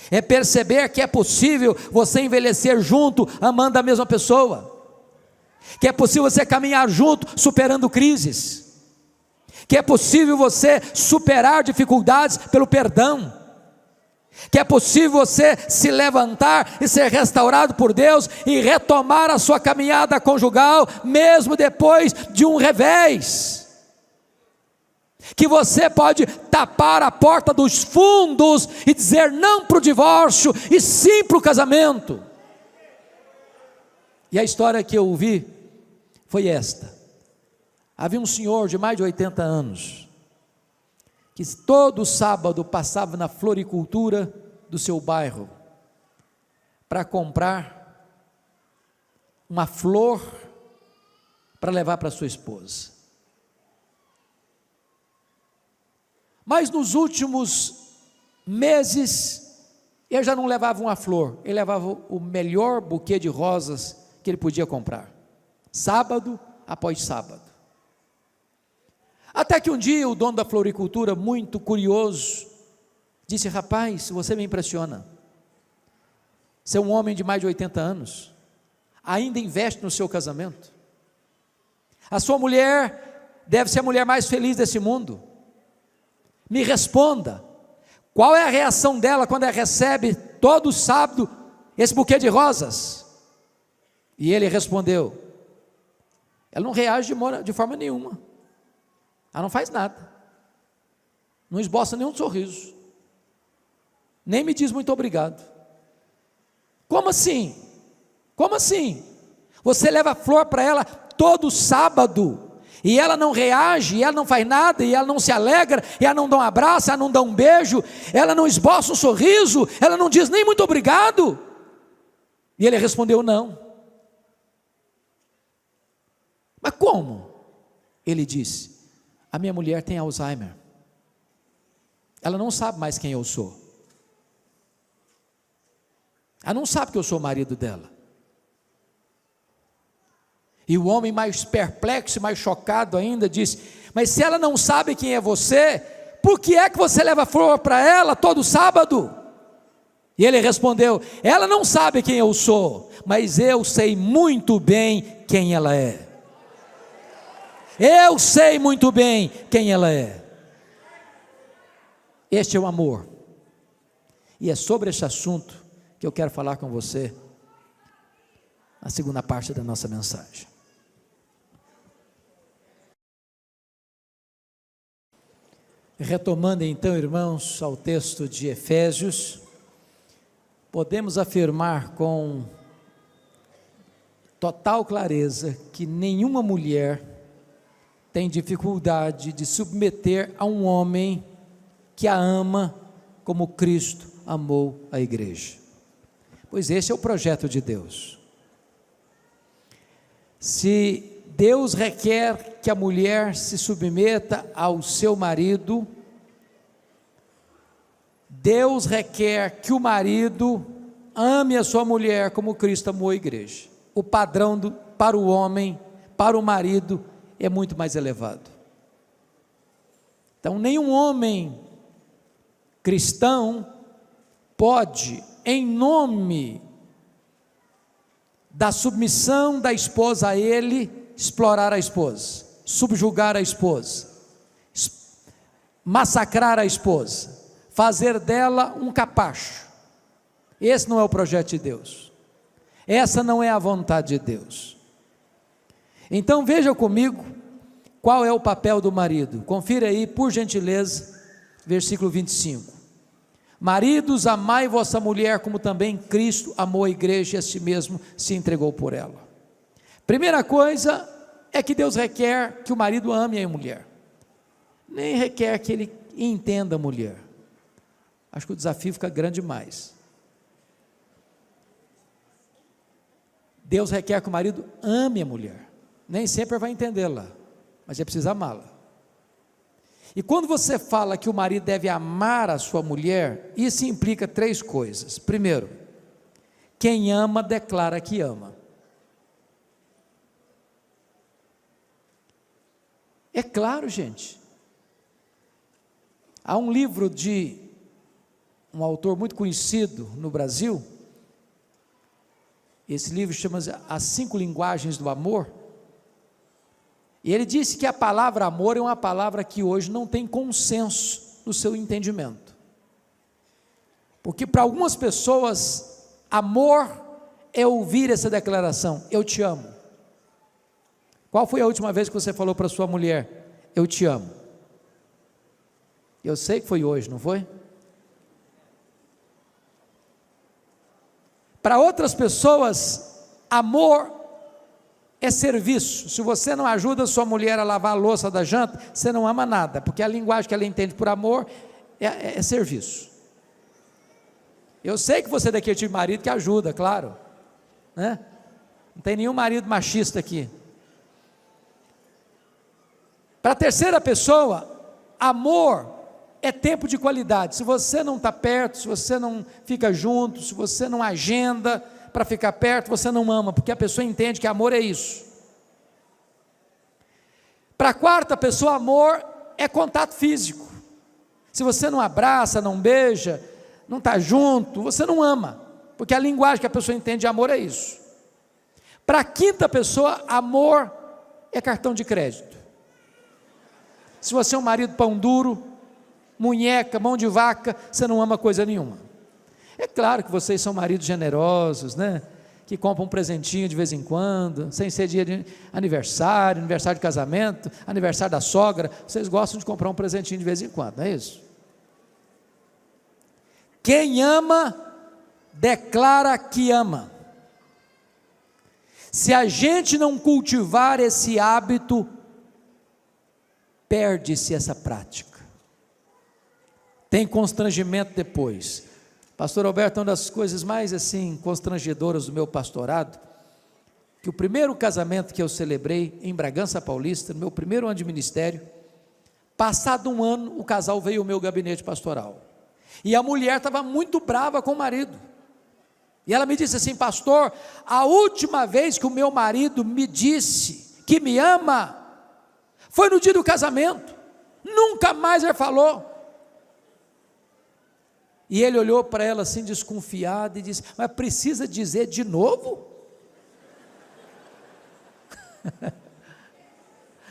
Speaker 1: é perceber que é possível você envelhecer junto, amando a mesma pessoa, que é possível você caminhar junto, superando crises, que é possível você superar dificuldades pelo perdão, que é possível você se levantar e ser restaurado por Deus e retomar a sua caminhada conjugal, mesmo depois de um revés, que você pode tapar a porta dos fundos e dizer não para o divórcio e sim para o casamento. E a história que eu ouvi foi esta: havia um senhor de mais de 80 anos, que todo sábado passava na floricultura do seu bairro, para comprar uma flor, para levar para sua esposa. Mas nos últimos meses, ele já não levava uma flor, ele levava o melhor buquê de rosas que ele podia comprar, sábado após sábado. Até que um dia o dono da floricultura, muito curioso, disse: rapaz, você me impressiona, você é um homem de mais de 80 anos, ainda investe no seu casamento, a sua mulher deve ser a mulher mais feliz desse mundo, me responda, qual é a reação dela quando ela recebe todo sábado esse buquê de rosas? E ele respondeu: ela não reage de forma nenhuma, ela não faz nada, não esboça nenhum sorriso, nem me diz muito obrigado. Como assim? Como assim? Você leva flor para ela todo sábado, e ela não reage, e ela não faz nada, e ela não se alegra, e ela não dá um abraço, ela não dá um beijo, ela não esboça um sorriso, ela não diz nem muito obrigado? E ele respondeu: não. Mas como? Ele disse: a minha mulher tem Alzheimer, ela não sabe mais quem eu sou, ela não sabe que eu sou o marido dela. E o homem, mais perplexo, mais chocado ainda, disse: mas se ela não sabe quem é você, por que é que você leva flor para ela todo sábado? E ele respondeu: ela não sabe quem eu sou, mas eu sei muito bem quem ela é. Eu sei muito bem quem ela é. Este é o amor. E é sobre este assunto que eu quero falar com você na segunda parte da nossa mensagem. Retomando então, irmãos, ao texto de Efésios, podemos afirmar com total clareza que nenhuma mulher tem dificuldade de submeter a um homem que a ama como Cristo amou a igreja. Pois esse é o projeto de Deus. Se Deus requer que a mulher se submeta ao seu marido, Deus requer que o marido ame a sua mulher como Cristo amou a igreja. O padrão para o homem, para o marido, é muito mais elevado. Então, nenhum homem cristão pode, em nome da submissão da esposa a ele, explorar a esposa, subjugar a esposa, massacrar a esposa, fazer dela um capacho. Esse não é o projeto de Deus, essa não é a vontade de Deus. Então veja comigo qual é o papel do marido. Confira aí, por gentileza, versículo 25. Maridos, amai vossa mulher como também Cristo amou a igreja e a si mesmo se entregou por ela. Primeira coisa é que Deus requer que o marido ame a mulher, nem requer que ele entenda a mulher. Acho que o desafio fica grande demais. Deus requer que o marido ame a mulher, nem sempre vai entendê-la, mas é preciso amá-la. E quando você fala que o marido deve amar a sua mulher, isso implica três coisas. Primeiro, quem ama declara que ama. É claro, gente. Há um livro de um autor muito conhecido no Brasil. Esse livro chama-se As 5 Linguagens do Amor. E ele disse que a palavra amor é uma palavra que hoje não tem consenso no seu entendimento. Porque para algumas pessoas, amor é ouvir essa declaração: eu te amo. Qual foi a última vez que você falou para sua mulher: eu te amo? Eu sei que foi hoje, não foi? Para outras pessoas, amor é serviço. Se você não ajuda sua mulher a lavar a louça da janta, você não ama nada, porque a linguagem que ela entende por amor é serviço. Eu sei que você daqui é tipo de marido que ajuda, claro, né? Não tem nenhum marido machista aqui. Para a terceira pessoa, amor é tempo de qualidade. Se você não está perto, se você não fica junto, se você não agenda para ficar perto, você não ama, porque a pessoa entende que amor é isso. Para a quarta pessoa, amor é contato físico. Se você não abraça, não beija, não está junto, você não ama, porque a linguagem que a pessoa entende de amor é isso. Para a quinta pessoa, amor é cartão de crédito. Se você é um marido pão duro, munheca, mão de vaca, você não ama coisa nenhuma. É claro que vocês são maridos generosos, né? Que compram um presentinho de vez em quando, sem ser dia de aniversário, aniversário de casamento, aniversário da sogra, vocês gostam de comprar um presentinho de vez em quando, não é isso? Quem ama, declara que ama. Se a gente não cultivar esse hábito, perde-se essa prática. Tem constrangimento depois. Pastor Alberto, uma das coisas mais assim constrangedoras do meu pastorado que o primeiro casamento que eu celebrei em Bragança Paulista, no meu primeiro ano de ministério, passado um ano, o casal veio ao meu gabinete pastoral, e a mulher estava muito brava com o marido, e ela me disse assim: pastor, a última vez que o meu marido me disse que me ama, foi no dia do casamento, nunca mais ele falou. E ele olhou para ela assim desconfiado e disse: mas precisa dizer de novo?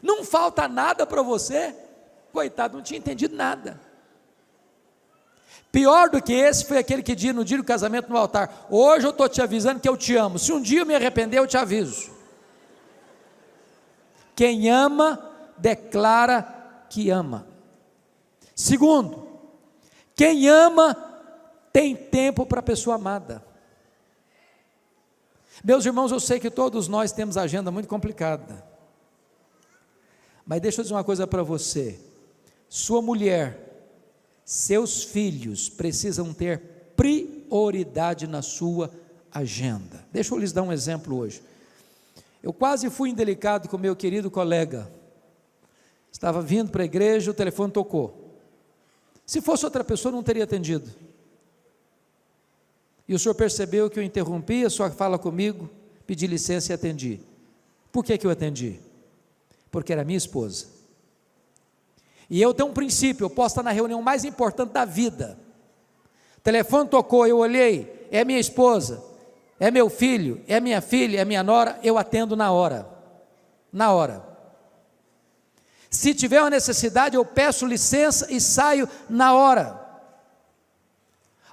Speaker 1: Não falta nada para você? Coitado, não tinha entendido nada. Pior do que esse foi aquele que disse no dia do casamento no altar: hoje eu estou te avisando que eu te amo, se um dia eu me arrepender eu te aviso. Quem ama, declara que ama. Segundo, quem ama, tem tempo para a pessoa amada. Meus irmãos, eu sei que todos nós temos agenda muito complicada, mas deixa eu dizer uma coisa para você: sua mulher, seus filhos precisam ter prioridade na sua agenda. Deixa eu lhes dar um exemplo hoje. Eu quase fui indelicado com meu querido colega, estava vindo para a igreja, o telefone tocou. Se fosse outra pessoa, não teria atendido. E o senhor percebeu que eu interrompi a sua fala comigo, pedi licença e atendi. Por que eu atendi? Porque era minha esposa. E eu tenho um princípio: eu posso estar na reunião mais importante da vida, o telefone tocou, eu olhei, é minha esposa, é meu filho, é minha filha, é minha nora, eu atendo na hora. Na hora. Se tiver uma necessidade, eu peço licença e saio na hora.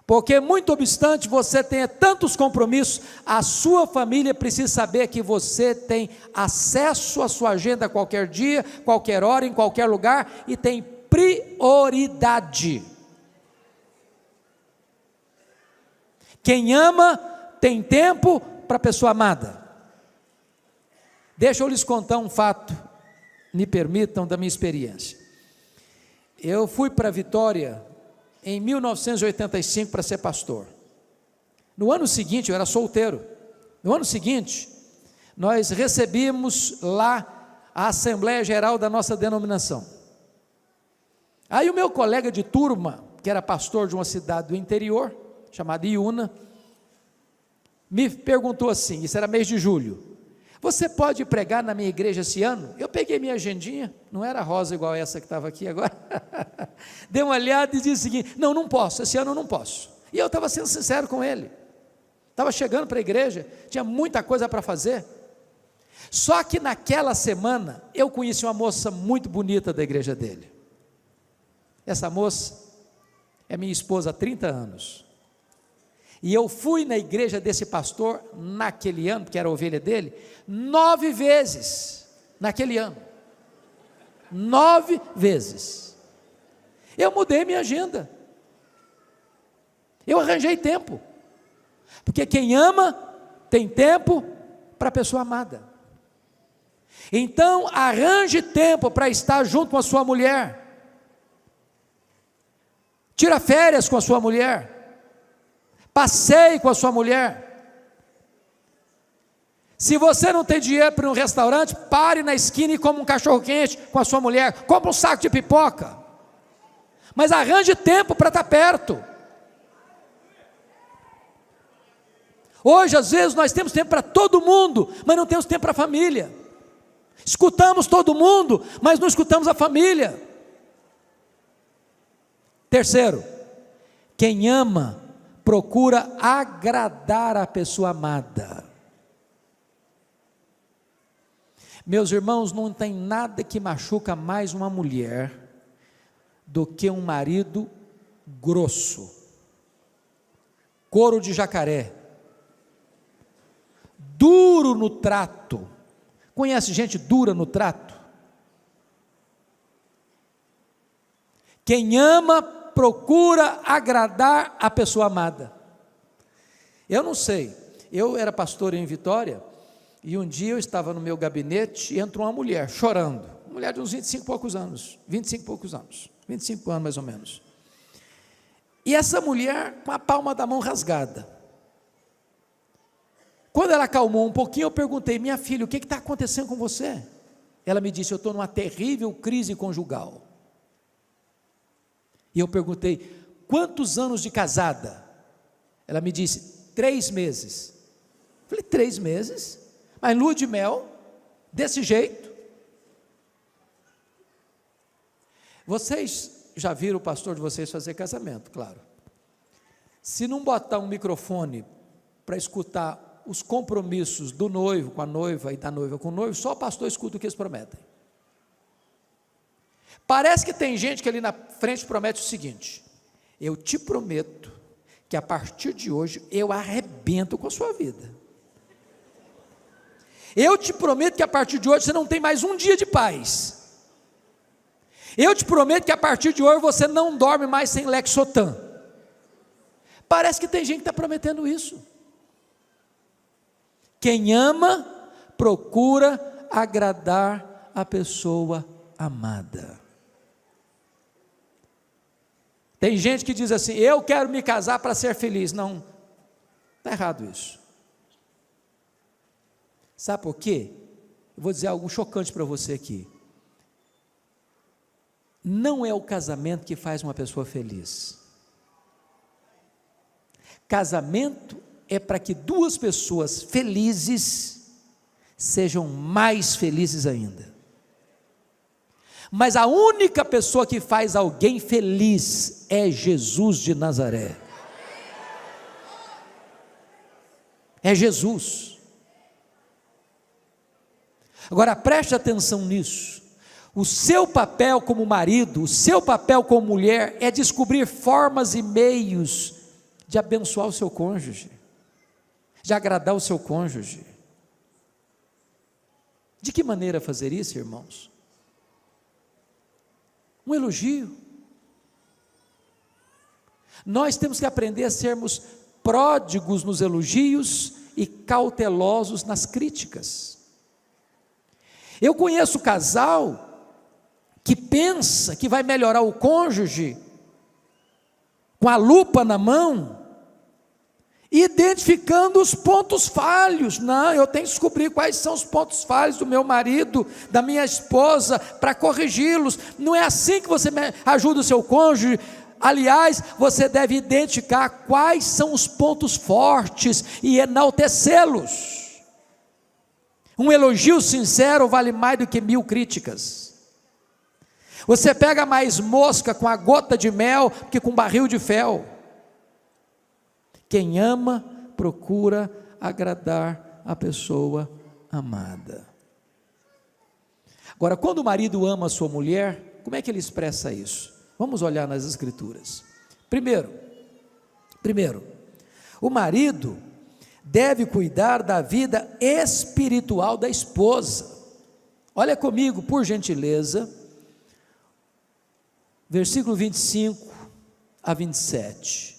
Speaker 1: Porque muito obstante você tenha tantos compromissos, a sua família precisa saber que você tem acesso à sua agenda a qualquer dia, qualquer hora, em qualquer lugar, e tem prioridade. Quem ama tem tempo para a pessoa amada. Deixa eu lhes contar um fato, me permitam, da minha experiência. Eu fui para Vitória em 1985 para ser pastor. No ano seguinte, eu era solteiro. No ano seguinte, nós recebíamos lá a Assembleia Geral da nossa denominação. Aí o meu colega de turma, que era pastor de uma cidade do interior, chamada Iuna, me perguntou assim, isso era mês de julho: você pode pregar na minha igreja esse ano? Eu peguei minha agendinha, não era rosa igual essa que estava aqui agora, dei uma olhada e disse o seguinte: não posso, esse ano eu não posso. E eu estava sendo sincero com ele, estava chegando para a igreja, tinha muita coisa para fazer. Só que naquela semana, eu conheci uma moça muito bonita da igreja dele. Essa moça é minha esposa há 30 anos. E eu fui na igreja desse pastor, naquele ano, que era a ovelha dele, 9 vezes, naquele ano, 9 vezes, eu mudei minha agenda, eu arranjei tempo, porque quem ama, tem tempo para a pessoa amada. Então, arranje tempo para estar junto com a sua mulher, tira férias com a sua mulher, passeie com a sua mulher. Se você não tem dinheiro para ir um restaurante, pare na esquina e coma um cachorro quente com a sua mulher, compre um saco de pipoca, mas arranje tempo para estar perto. Hoje às vezes nós temos tempo para todo mundo, mas não temos tempo para a família. Escutamos todo mundo, mas não escutamos a família. Terceiro, quem ama procura agradar a pessoa amada. Meus irmãos, não tem nada que machuca mais uma mulher do que um marido grosso, couro de jacaré, duro no trato. Conhece gente dura no trato? Quem ama procura agradar a pessoa amada. Eu não sei, eu era pastor em Vitória, e um dia eu estava no meu gabinete e entrou uma mulher chorando, uma mulher de uns 25 e poucos anos, 25 anos mais ou menos, e essa mulher com a palma da mão rasgada, Quando ela acalmou um pouquinho, eu perguntei: minha filha, o que está acontecendo com você? Ela me disse: eu estou numa terrível crise conjugal. E eu perguntei: quantos anos de casada? Ela me disse: 3 meses. Eu falei: 3 meses? Mas lua de mel, desse jeito? Vocês já viram o pastor de vocês fazer casamento, claro. Se não botar um microfone para escutar os compromissos do noivo com a noiva e da noiva com o noivo, só o pastor escuta o que eles prometem. Parece que tem gente que ali na frente promete o seguinte: eu te prometo que a partir de hoje eu arrebento com a sua vida. Eu te prometo que a partir de hoje você não tem mais um dia de paz. Eu te prometo que a partir de hoje você não dorme mais sem Lexotan. Parece que tem gente que está prometendo isso. Quem ama, procura agradar a pessoa amada. Tem gente que diz assim: eu quero me casar para ser feliz. Não, está errado isso. Sabe por quê? Eu vou dizer algo chocante para você aqui. Não é o casamento que faz uma pessoa feliz. Casamento é para que 2 pessoas felizes sejam mais felizes ainda. Mas a única pessoa que faz alguém feliz é Jesus de Nazaré. É Jesus. Agora preste atenção nisso. O seu papel como marido, o seu papel como mulher é descobrir formas e meios de abençoar o seu cônjuge, de agradar o seu cônjuge. De que maneira fazer isso, irmãos? Um elogio. Nós temos que aprender a sermos pródigos nos elogios e cautelosos nas críticas. Eu conheço casal que pensa que vai melhorar o cônjuge com a lupa na mão, identificando os pontos falhos. Não, eu tenho que descobrir quais são os pontos falhos do meu marido, da minha esposa, para corrigi-los. Não é assim que você ajuda o seu cônjuge. Aliás, você deve identificar quais são os pontos fortes e enaltecê-los. Um elogio sincero vale mais do que 1000 críticas. Você pega mais mosca com a gota de mel que com barril de fel. Quem ama, procura agradar a pessoa amada. Agora, quando o marido ama a sua mulher, como é que ele expressa isso? Vamos olhar nas Escrituras. Primeiro, o marido deve cuidar da vida espiritual da esposa. Olha comigo, por gentileza, versículo 25 a 27.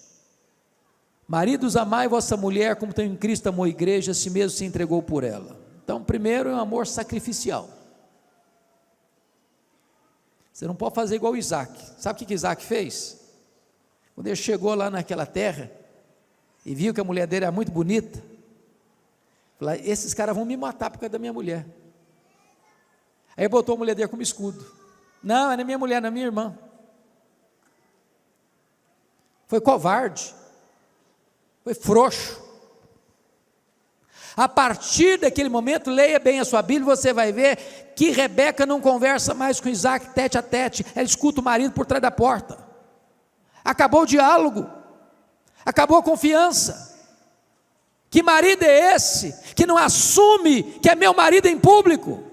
Speaker 1: Maridos, amai vossa mulher como também Cristo amou a igreja, a si mesmo se entregou por ela. Então, primeiro é um amor sacrificial. Você não pode fazer igual o Isaac. Sabe o que Isaac fez? Quando ele chegou lá naquela terra e viu que a mulher dele era muito bonita, falou: esses caras vão me matar por causa da minha mulher. Aí botou a mulher dele como escudo. Não, não é minha mulher, não é minha irmã. Foi covarde, foi frouxo. A partir daquele momento, leia bem a sua Bíblia, você vai ver que Rebeca não conversa mais com Isaac tete a tete, ela escuta o marido por trás da porta. Acabou o diálogo, acabou a confiança. Que marido é esse que não assume que é meu marido em público?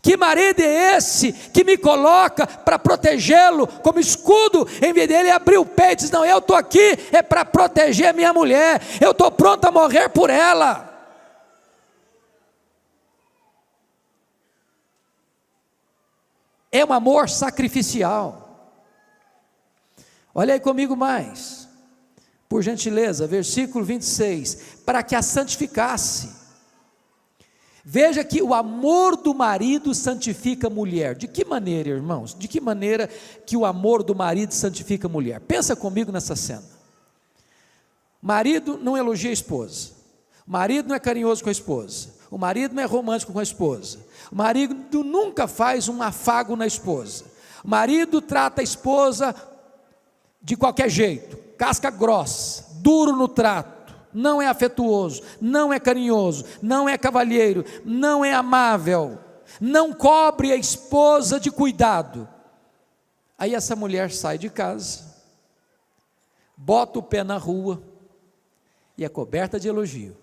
Speaker 1: Que marido é esse que me coloca para protegê-lo como escudo, em vez dele abrir o peito e diz: não, eu estou aqui é para proteger a minha mulher, eu estou pronto a morrer por ela. É um amor sacrificial. Olha aí comigo mais, por gentileza, versículo 26, para que a santificasse. Veja que o amor do marido santifica a mulher. De que maneira, irmãos? De que maneira que o amor do marido santifica a mulher? Pensa comigo nessa cena. Marido não elogia a esposa. O marido não é carinhoso com a esposa, o marido não é romântico com a esposa, o marido nunca faz um afago na esposa, o marido trata a esposa de qualquer jeito, casca grossa, duro no trato, não é afetuoso, não é carinhoso, não é cavalheiro, não é amável, não cobre a esposa de cuidado. Aí essa mulher sai de casa, bota o pé na rua e é coberta de elogio.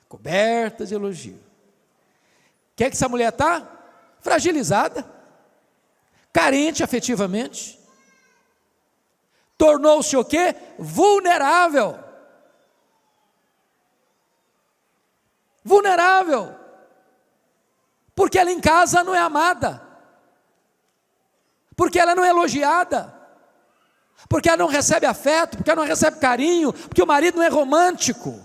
Speaker 1: Coberta de elogio. O que é que essa mulher está? Fragilizada, carente afetivamente, tornou-se o quê? Vulnerável. Vulnerável, porque ela em casa não é amada, porque ela não é elogiada, porque ela não recebe afeto, porque ela não recebe carinho, porque o marido não é romântico.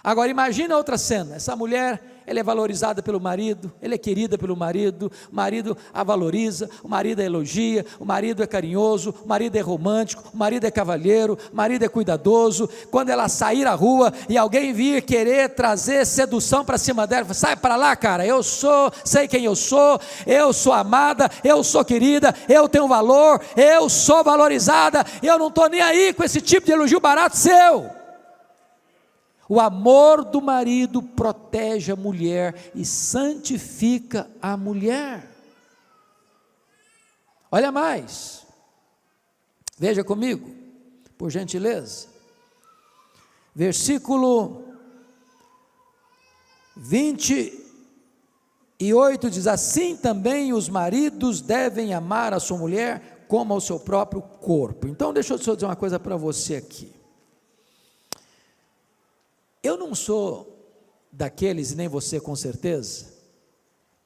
Speaker 1: Agora imagina outra cena, essa mulher, ela é valorizada pelo marido, ela é querida pelo marido, o marido a valoriza, o marido a elogia, o marido é carinhoso, o marido é romântico, o marido é cavalheiro, o marido é cuidadoso. Quando ela sair à rua e alguém vir querer trazer sedução para cima dela, sai para lá, cara, sei quem eu sou amada, eu sou querida, eu tenho valor, eu sou valorizada, eu não estou nem aí com esse tipo de elogio barato seu. O amor do marido protege a mulher e santifica a mulher. Olha mais, veja comigo, por gentileza, versículo 28 diz: assim também os maridos devem amar a sua mulher como ao seu próprio corpo. Então deixa eu só dizer uma coisa para você aqui. Eu não sou daqueles, e nem você com certeza,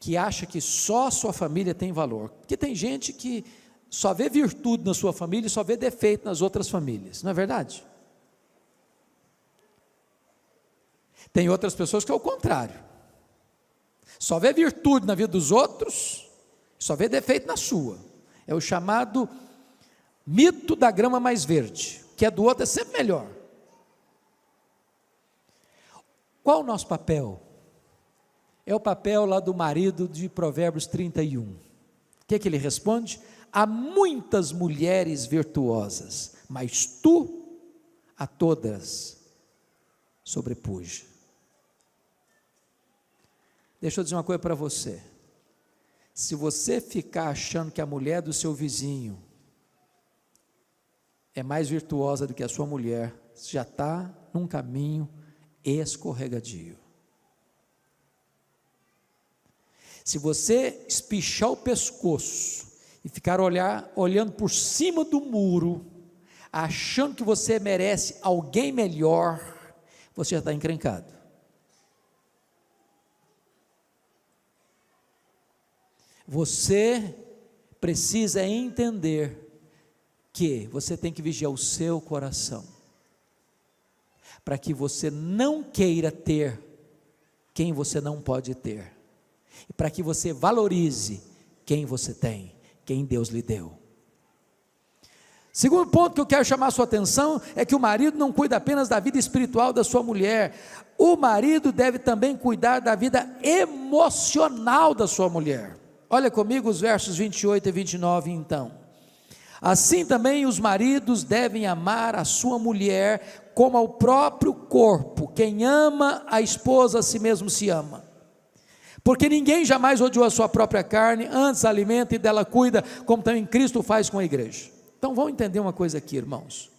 Speaker 1: que acha que só a sua família tem valor, porque tem gente que só vê virtude na sua família e só vê defeito nas outras famílias, não é verdade? Tem outras pessoas que é o contrário, só vê virtude na vida dos outros, só vê defeito na sua. É o chamado mito da grama mais verde, que é do outro é sempre melhor. Qual o nosso papel? É o papel lá do marido de Provérbios 31. O que ele responde? Há muitas mulheres virtuosas, mas tu a todas sobrepuja. Deixa eu dizer uma coisa para você. Se você ficar achando que a mulher do seu vizinho é mais virtuosa do que a sua mulher, você já está num caminho escorregadio. Se você espichar o pescoço e ficar olhando por cima do muro, achando que você merece alguém melhor, você já está encrencado. Você precisa entender que você tem que vigiar o seu coração, para que você não queira ter quem você não pode ter, e para que você valorize quem você tem, quem Deus lhe deu. Segundo ponto que eu quero chamar a sua atenção, é que o marido não cuida apenas da vida espiritual da sua mulher, o marido deve também cuidar da vida emocional da sua mulher. Olha comigo os versos 28 e 29 então. Assim também os maridos devem amar a sua mulher como ao próprio corpo. Quem ama a esposa a si mesmo se ama. Porque ninguém jamais odiou a sua própria carne, antes a alimenta e dela cuida, como também Cristo faz com a igreja. Então vamos entender uma coisa aqui, irmãos.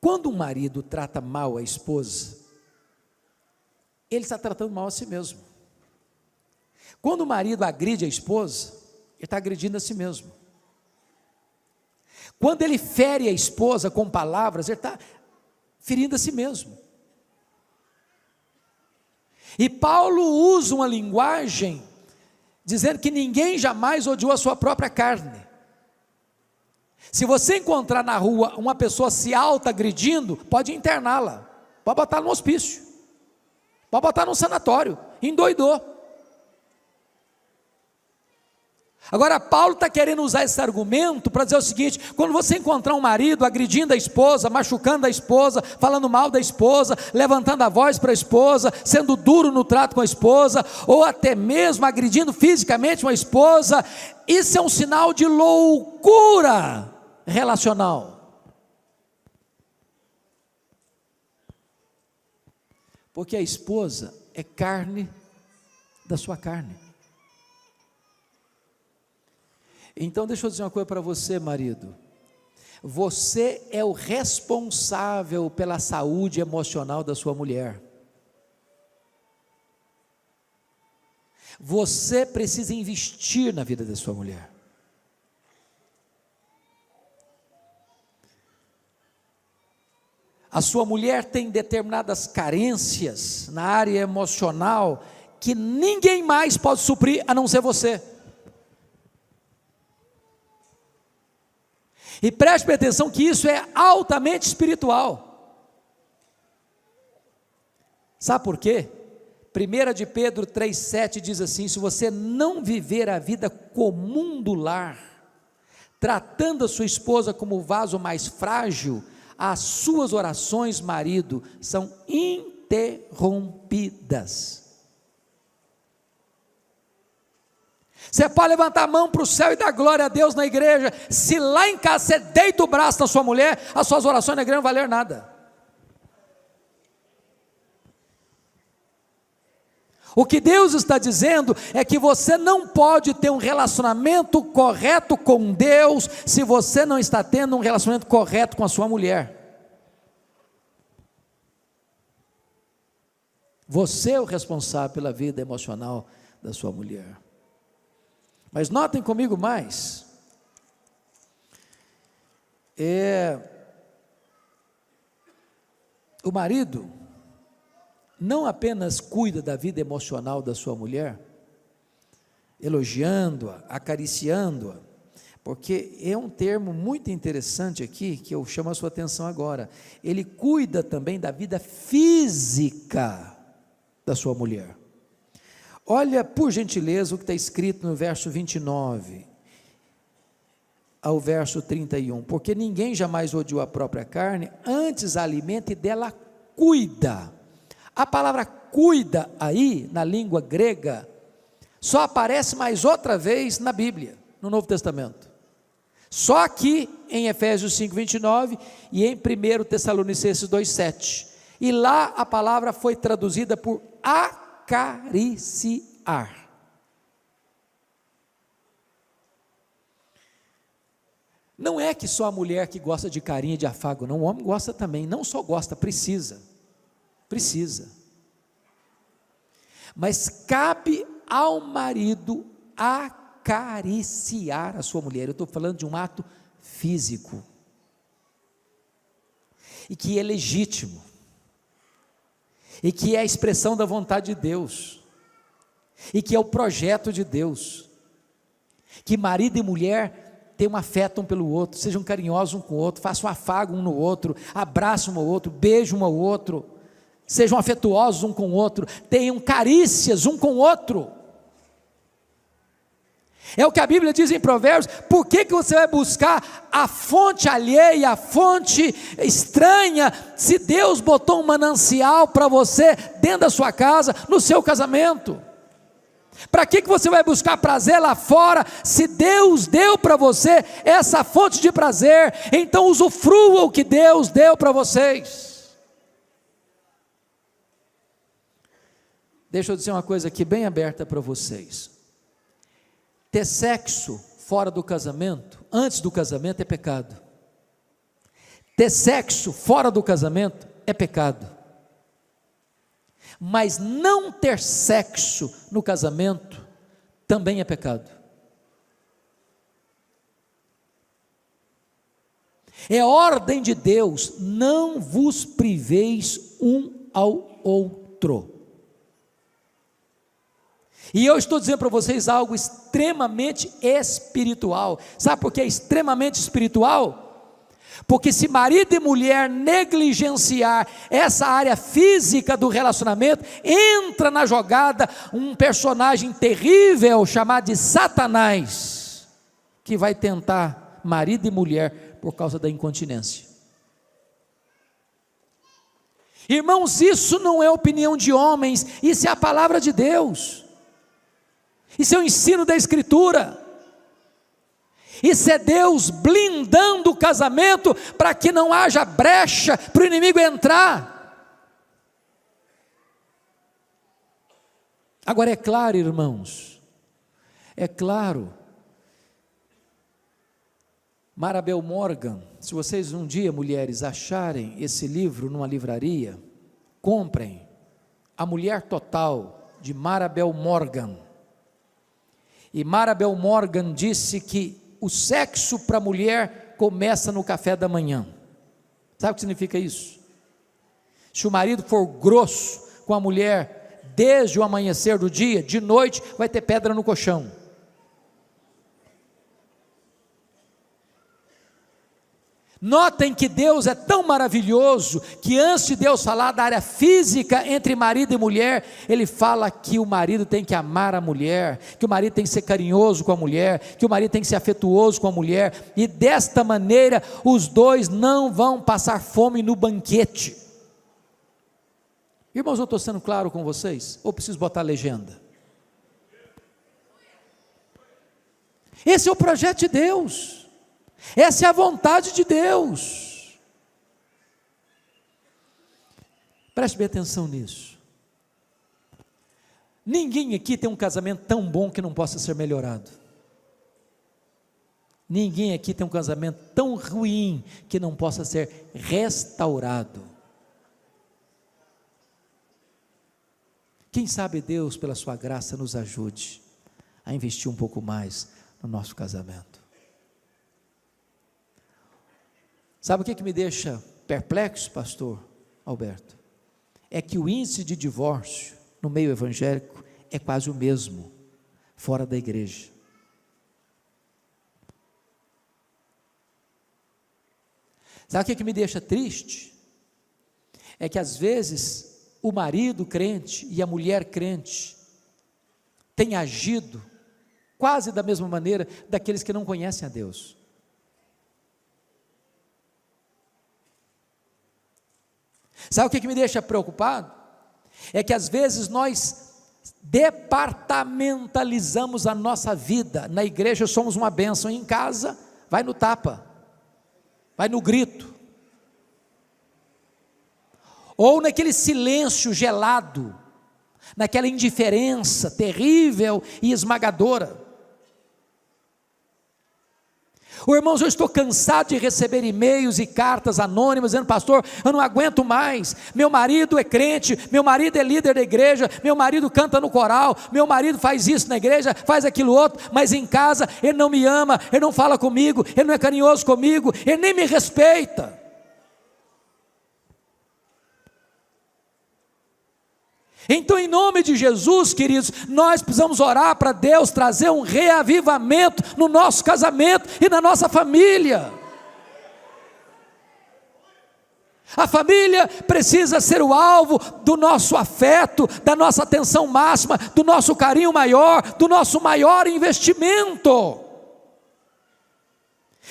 Speaker 1: Quando um marido trata mal a esposa, ele está tratando mal a si mesmo. Quando o marido agride a esposa, ele está agredindo a si mesmo. Quando ele fere a esposa com palavras, ele está ferindo a si mesmo. E Paulo usa uma linguagem dizendo que ninguém jamais odiou a sua própria carne. Se você encontrar na rua uma pessoa se auto-agredindo, pode interná-la, pode botar no hospício, pode botar no sanatório, endoidou. Agora Paulo está querendo usar esse argumento para dizer o seguinte: quando você encontrar um marido agredindo a esposa, machucando a esposa, falando mal da esposa, levantando a voz para a esposa, sendo duro no trato com a esposa, ou até mesmo agredindo fisicamente uma esposa, isso é um sinal de loucura relacional. Porque a esposa é carne da sua carne. Então deixa eu dizer uma coisa para você, marido. Você é o responsável pela saúde emocional da sua mulher. Você precisa investir na vida da sua mulher. A sua mulher tem determinadas carências na área emocional que ninguém mais pode suprir a não ser você. E preste atenção que isso é altamente espiritual. Sabe por quê? 1 de Pedro 3,7 diz assim: se você não viver a vida comum do lar, tratando a sua esposa como o vaso mais frágil, as suas orações, marido, são interrompidas. Você pode levantar a mão para o céu e dar glória a Deus na igreja, se lá em casa você deita o braço na sua mulher, as suas orações na igreja não valeram nada. O que Deus está dizendo é que você não pode ter um relacionamento correto com Deus, se você não está tendo um relacionamento correto com a sua mulher. Você é o responsável pela vida emocional da sua mulher. Mas notem comigo mais, o marido não apenas cuida da vida emocional da sua mulher, elogiando-a, acariciando-a, porque é um termo muito interessante aqui, que eu chamo a sua atenção agora, ele cuida também da vida física da sua mulher. Olha, por gentileza, o que está escrito no verso 29 ao verso 31, porque ninguém jamais odiou a própria carne, antes a alimenta e dela cuida. A palavra cuida aí, na língua grega, só aparece mais outra vez na Bíblia, no Novo Testamento, só aqui em Efésios 5:29 e em 1 Tessalonicenses 2:7, e lá a palavra foi traduzida por acariciar. Não é que só a mulher que gosta de carinho e de afago, não, o homem gosta também, não só gosta, precisa, mas cabe ao marido acariciar a sua mulher. Eu estou falando de um ato físico, e que é legítimo, e que é a expressão da vontade de Deus, e que é o projeto de Deus, que marido e mulher tenham afeto um pelo outro, sejam carinhosos um com o outro, façam afago um no outro, abraçam um ao outro, beijam um ao outro, sejam afetuosos um com o outro, tenham carícias um com o outro. É o que a Bíblia diz em Provérbios. Por que você vai buscar a fonte alheia, a fonte estranha, se Deus botou um manancial para você dentro da sua casa, no seu casamento? Para que você vai buscar prazer lá fora, se Deus deu para você essa fonte de prazer? Então usufrua o que Deus deu para vocês. Deixa eu dizer uma coisa aqui bem aberta para vocês. Ter sexo fora do casamento, antes do casamento, é pecado. Ter sexo fora do casamento é pecado. Mas não ter sexo no casamento também é pecado. É ordem de Deus: não vos priveis um ao outro. E eu estou dizendo para vocês algo extremamente espiritual. Sabe por que é extremamente espiritual? Porque se marido e mulher negligenciar essa área física do relacionamento, entra na jogada um personagem terrível chamado de Satanás. que vai tentar marido e mulher por causa da incontinência. Irmãos, isso não é opinião de homens, isso é a palavra de Deus, isso é o ensino da Escritura, isso é Deus blindando o casamento para que não haja brecha para o inimigo entrar. Agora é claro, irmãos, é claro, Marabel Morgan, se vocês um dia, mulheres, acharem esse livro numa livraria, comprem A Mulher Total, de Marabel Morgan. E Marabel Morgan disse que o sexo para a mulher começa no café da manhã. Sabe o que significa isso? Se o marido for grosso com a mulher desde o amanhecer do dia, de noite vai ter pedra no colchão. Notem que Deus é tão maravilhoso, que antes de Deus falar da área física entre marido e mulher, Ele fala que o marido tem que amar a mulher, que o marido tem que ser carinhoso com a mulher, que o marido tem que ser afetuoso com a mulher, e desta maneira os dois não vão passar fome no banquete. Irmãos, eu estou sendo claro com vocês? Ou preciso botar a legenda? Esse é o projeto de Deus, essa é a vontade de Deus. Preste bem atenção nisso. Ninguém aqui tem um casamento tão bom que não possa ser melhorado. Ninguém aqui tem um casamento tão ruim que não possa ser restaurado. Quem sabe Deus, pela sua graça, nos ajude a investir um pouco mais no nosso casamento. Sabe o que me deixa perplexo, pastor Alberto? É que o índice de divórcio no meio evangélico é quase o mesmo fora da igreja. Sabe o que me deixa triste? É que às vezes o marido crente e a mulher crente têm agido quase da mesma maneira daqueles que não conhecem a Deus. Sabe o que me deixa preocupado? É que às vezes nós departamentalizamos a nossa vida. Na igreja somos uma bênção, em casa vai no tapa, vai no grito, ou naquele silêncio gelado, naquela indiferença terrível e esmagadora. Irmãos, eu estou cansado de receber e-mails e cartas anônimas dizendo: pastor, eu não aguento mais, meu marido é crente, meu marido é líder da igreja, meu marido canta no coral, meu marido faz isso na igreja, faz aquilo outro, mas em casa ele não me ama, ele não fala comigo, ele não é carinhoso comigo, ele nem me respeita. Então, em nome de Jesus, queridos, nós precisamos orar para Deus trazer um reavivamento no nosso casamento e na nossa família. A família precisa ser o alvo do nosso afeto, da nossa atenção máxima, do nosso carinho maior, do nosso maior investimento.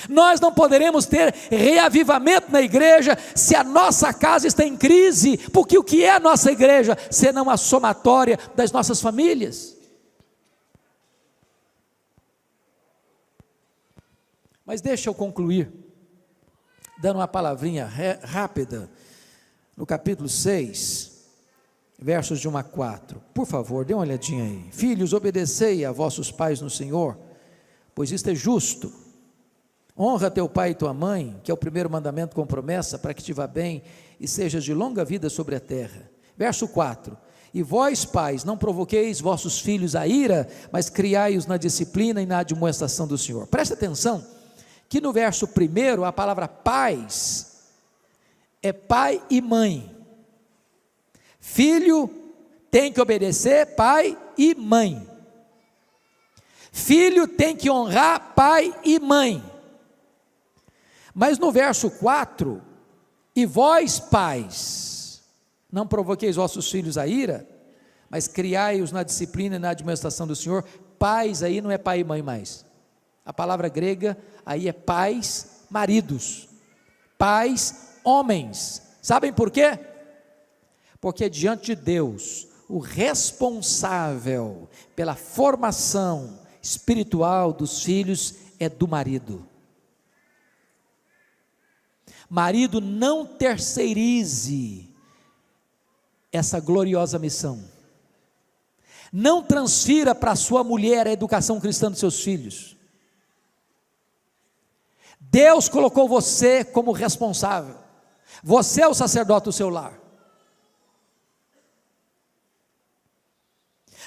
Speaker 1: Nós não poderemos ter reavivamento na igreja se a nossa casa está em crise, porque o que é a nossa igreja, senão a somatória das nossas famílias? Mas deixa eu concluir, dando uma palavrinha rápida, no capítulo 6, versos de 1 a 4, por favor, dê uma olhadinha aí. Filhos, obedecei a vossos pais no Senhor, pois isto é justo. Honra teu pai e tua mãe, que é o primeiro mandamento com promessa, para que te vá bem e sejas de longa vida sobre a terra. Verso 4, e vós pais, não provoqueis vossos filhos a ira, mas criai-os na disciplina e na admoestação do Senhor. Presta atenção, que no verso 1, a palavra pais, é pai e mãe. Filho tem que obedecer pai e mãe. Filho tem que honrar pai e mãe. Mas no verso 4, e vós pais, não provoqueis vossos filhos a ira, mas criai-os na disciplina e na admoestação do Senhor. Pais aí não é pai e mãe mais. A palavra grega aí é pais, maridos, pais, homens. Sabem por quê? Porque diante de Deus, o responsável pela formação espiritual dos filhos é do marido. Marido, não terceirize essa gloriosa missão. Não transfira para sua mulher a educação cristã dos seus filhos. Deus colocou você como responsável. Você é o sacerdote do seu lar.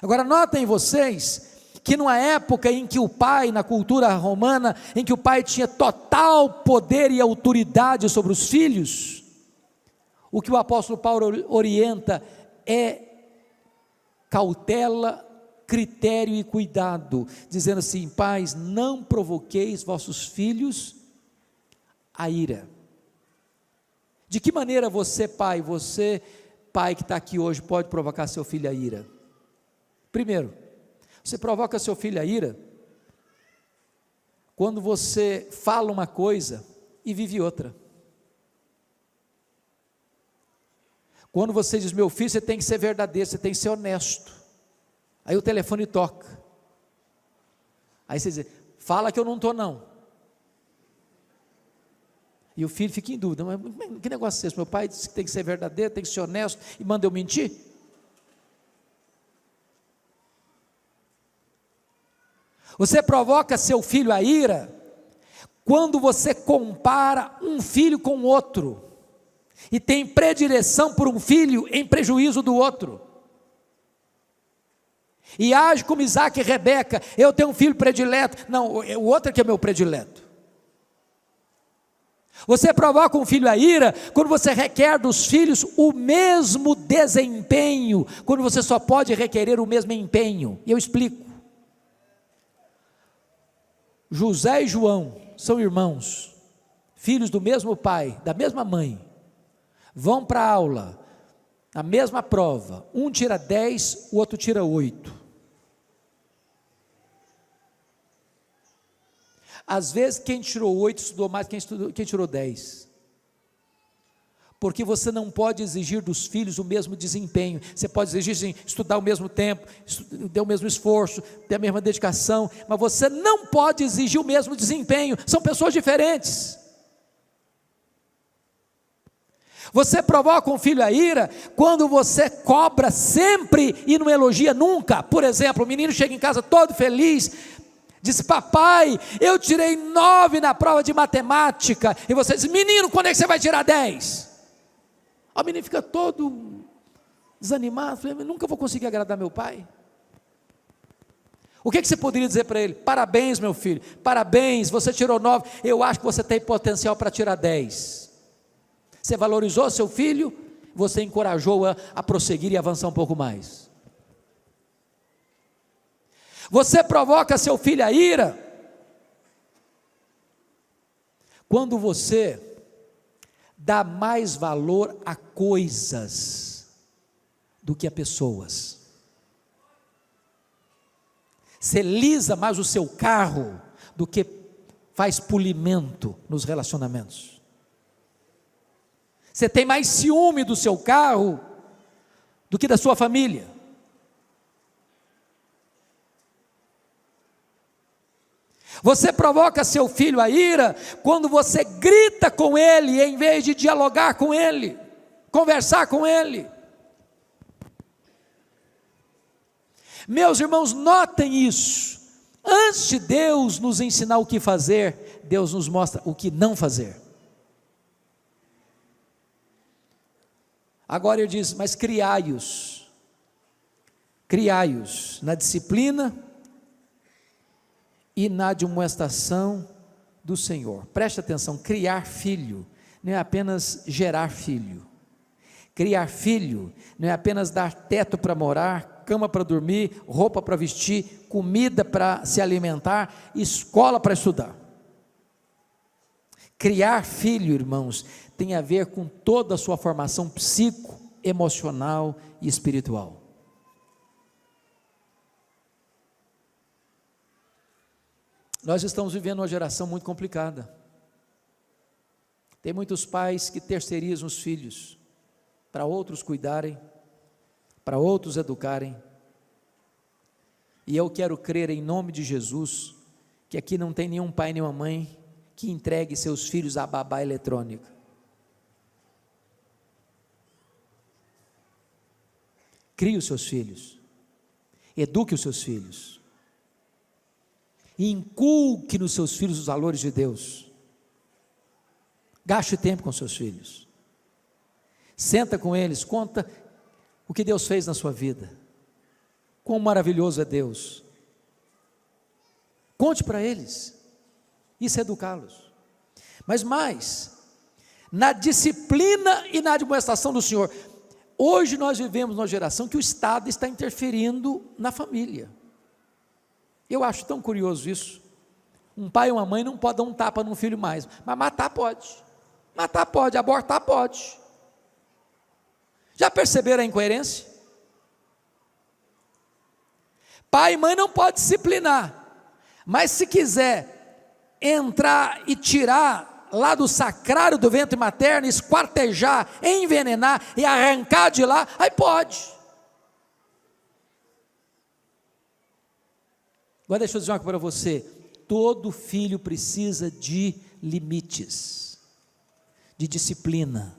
Speaker 1: Agora notem vocês que numa época em que o pai, na cultura romana, em que o pai tinha total poder e autoridade sobre os filhos, o que o apóstolo Paulo orienta é cautela, critério e cuidado, dizendo assim: pais, não provoqueis vossos filhos a ira. De que maneira você pai que está aqui hoje, pode provocar seu filho a ira? Primeiro, você provoca seu filho a ira quando você fala uma coisa e vive outra. Quando você diz: meu filho, você tem que ser verdadeiro, você tem que ser honesto. Aí o telefone toca. Aí você diz: fala que eu não estou não. E o filho fica em dúvida: mas que negócio é esse? Meu pai disse que tem que ser verdadeiro, tem que ser honesto, e manda eu mentir? Você provoca seu filho a ira quando você compara um filho com outro, e tem predileção por um filho em prejuízo do outro, e age como Isaac e Rebeca: eu tenho um filho predileto, não, o outro é que é meu predileto. Você provoca um filho a ira quando você requer dos filhos o mesmo desempenho, quando você só pode requerer o mesmo empenho. E eu explico. José e João são irmãos, filhos do mesmo pai, da mesma mãe, vão para a aula, a mesma prova, um tira 10, o outro tira 8. Às vezes quem tirou 8 estudou mais que quem tirou 10, porque você não pode exigir dos filhos o mesmo desempenho. Você pode exigir sim, estudar ao mesmo tempo, ter o mesmo esforço, ter a mesma dedicação, mas você não pode exigir o mesmo desempenho. São pessoas diferentes. Você provoca um filho a ira quando você cobra sempre e não elogia nunca. Por exemplo, o menino chega em casa todo feliz, diz: papai, eu tirei 9 na prova de matemática, e você diz: menino, quando é que você vai tirar 10? O menino fica todo desanimado, nunca vou conseguir agradar meu pai. O que você poderia dizer para ele? Parabéns, meu filho, parabéns, você tirou 9, eu acho que você tem potencial para tirar 10. Você valorizou seu filho, você encorajou-a a prosseguir e avançar um pouco mais. Você provoca seu filho a ira quando você dá mais valor a coisas do que a pessoas. Você lisa mais o seu carro do que faz polimento nos relacionamentos. Você tem mais ciúme do seu carro do que da sua família. Você provoca seu filho a ira quando você grita com ele em vez de dialogar com ele, conversar com ele. Meus irmãos, notem isso. Antes de Deus nos ensinar o que fazer, Deus nos mostra o que não fazer. Agora ele diz: mas criai-os na disciplina e na admoestação do Senhor. Preste atenção, criar filho não é apenas gerar filho. Criar filho não é apenas dar teto para morar, cama para dormir, roupa para vestir, comida para se alimentar, escola para estudar. Criar filho, irmãos, tem a ver com toda a sua formação psico, emocional e espiritual. Nós estamos vivendo uma geração muito complicada. Tem muitos pais que terceirizam os filhos para outros cuidarem, para outros educarem. E eu quero crer em nome de Jesus, que aqui não tem nenhum pai nem uma mãe que entregue seus filhos à babá eletrônica. Crie os seus filhos, eduque os seus filhos, e inculque nos seus filhos os valores de Deus. Gaste tempo com seus filhos, senta com eles, conta o que Deus fez na sua vida, quão maravilhoso é Deus, conte para eles, isso é educá-los, mas mais, na disciplina e na admoestação do Senhor. Hoje nós vivemos numa geração que o Estado está interferindo na família. Eu acho tão curioso isso. Um pai e uma mãe não podem dar um tapa num filho mais, mas matar pode, abortar pode. Já perceberam a incoerência? Pai e mãe não pode disciplinar, mas se quiser entrar e tirar lá do sacrário do ventre materno, esquartejar, envenenar e arrancar de lá, aí pode. Agora deixa eu dizer uma coisa para você, todo filho precisa de limites, de disciplina.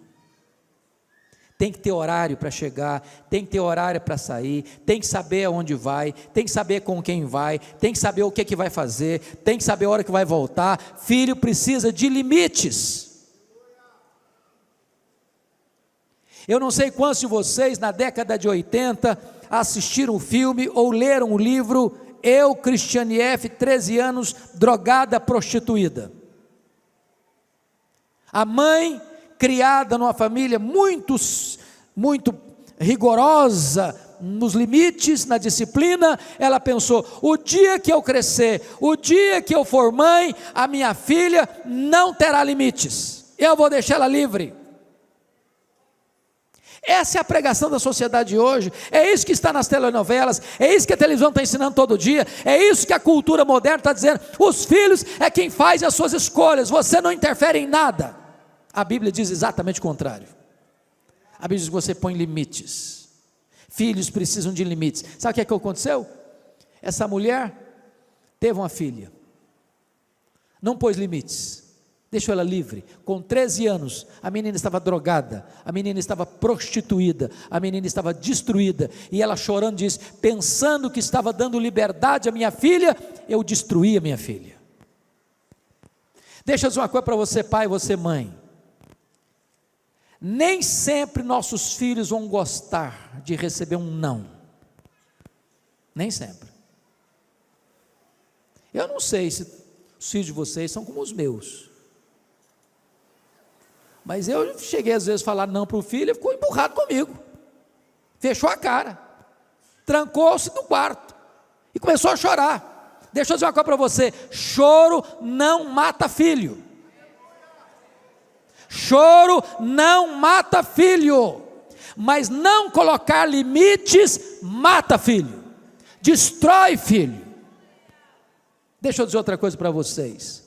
Speaker 1: Tem que ter horário para chegar, tem que ter horário para sair, tem que saber aonde vai, tem que saber com quem vai, tem que saber o que vai fazer, tem que saber a hora que vai voltar. Filho precisa de limites. Eu não sei quantos de vocês na década de 80 assistiram o filme ou leram o livro Eu, Cristiane F., 13 anos, drogada, prostituída. A mãe, criada numa família muito rigorosa nos limites, na disciplina, ela pensou, o dia que eu crescer, o dia que eu for mãe, a minha filha não terá limites, eu vou deixar ela livre. Essa é a pregação da sociedade de hoje, é isso que está nas telenovelas, é isso que a televisão está ensinando todo dia, é isso que a cultura moderna está dizendo, os filhos é quem faz as suas escolhas, você não interfere em nada. A Bíblia diz exatamente o contrário. A Bíblia diz que você põe limites. Filhos precisam de limites. Sabe o que aconteceu? Essa mulher teve uma filha, não pôs limites, deixou ela livre. Com 13 anos, a menina estava drogada, a menina estava prostituída, a menina estava destruída, e ela chorando diz, pensando que estava dando liberdade à minha filha, eu destruí a minha filha. Deixa eu dizer uma coisa para você pai e você mãe, nem sempre nossos filhos vão gostar de receber um não, nem sempre. Eu não sei se os filhos de vocês são como os meus, mas eu cheguei às vezes a falar não para o filho, ele ficou emburrado comigo, fechou a cara, trancou-se no quarto e começou a chorar. Deixa eu dizer uma coisa para você, choro não mata filho. Choro não mata filho, mas não colocar limites mata filho, destrói filho. Deixa eu dizer outra coisa para vocês,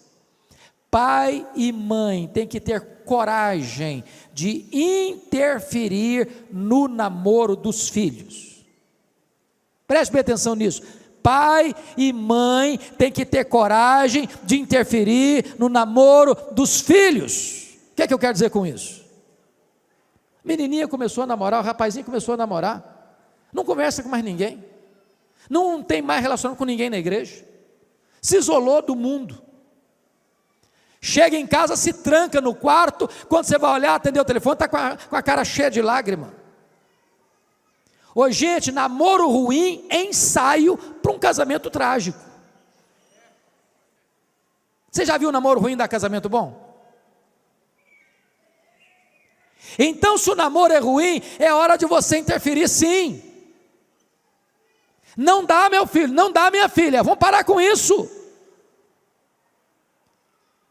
Speaker 1: pai e mãe têm que ter coragem de interferir no namoro dos filhos. Preste bem atenção nisso. Pai e mãe têm que ter coragem de interferir no namoro dos filhos. O que eu quero dizer com isso? A menininha começou a namorar, o rapazinho começou a namorar, não conversa com mais ninguém, não tem mais relacionamento com ninguém na igreja, se isolou do mundo, chega em casa, se tranca no quarto, quando você vai olhar, atender o telefone, está com a cara cheia de lágrima. Ô gente, namoro ruim é ensaio para um casamento trágico. Você já viu um namoro ruim dar casamento bom? Então, se o namoro é ruim, é hora de você interferir sim. Não dá, meu filho, não dá, minha filha, vamos parar com isso.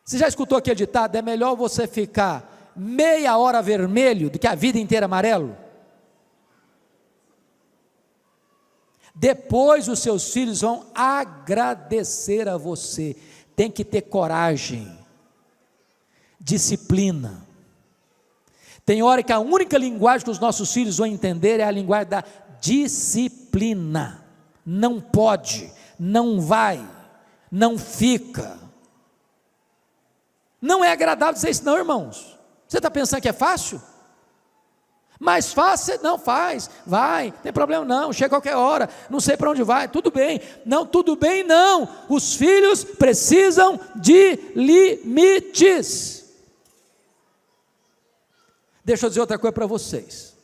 Speaker 1: Você já escutou aquele ditado, é melhor você ficar meia hora vermelho do que a vida inteira amarelo? Depois os seus filhos vão agradecer a você. Tem que ter coragem, disciplina. Tem hora que a única linguagem que os nossos filhos vão entender é a linguagem da disciplina. Não pode, não vai, não fica. Não é agradável dizer isso não, irmãos. Você está pensando que é fácil? Mais fácil, não faz, vai, não tem problema não, chega a qualquer hora, não sei para onde vai, tudo bem. Não, tudo bem não, os filhos precisam de limites. Deixa eu dizer outra coisa para vocês.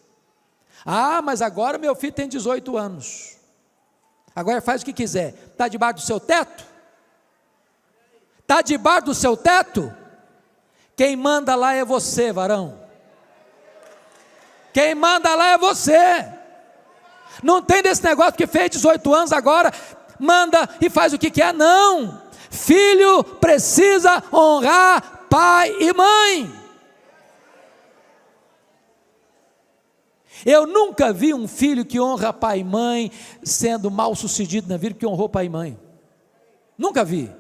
Speaker 1: Mas agora meu filho tem 18 anos, agora faz o que quiser. Está debaixo do seu teto? Está debaixo do seu teto? Quem manda lá é você, varão. Quem manda lá é você. Não tem desse negócio que fez 18 anos agora, manda e faz o que quer, não. Filho precisa honrar pai e mãe. Eu nunca vi um filho que honra pai e mãe sendo mal sucedido na vida porque honrou pai e mãe. Nunca vi.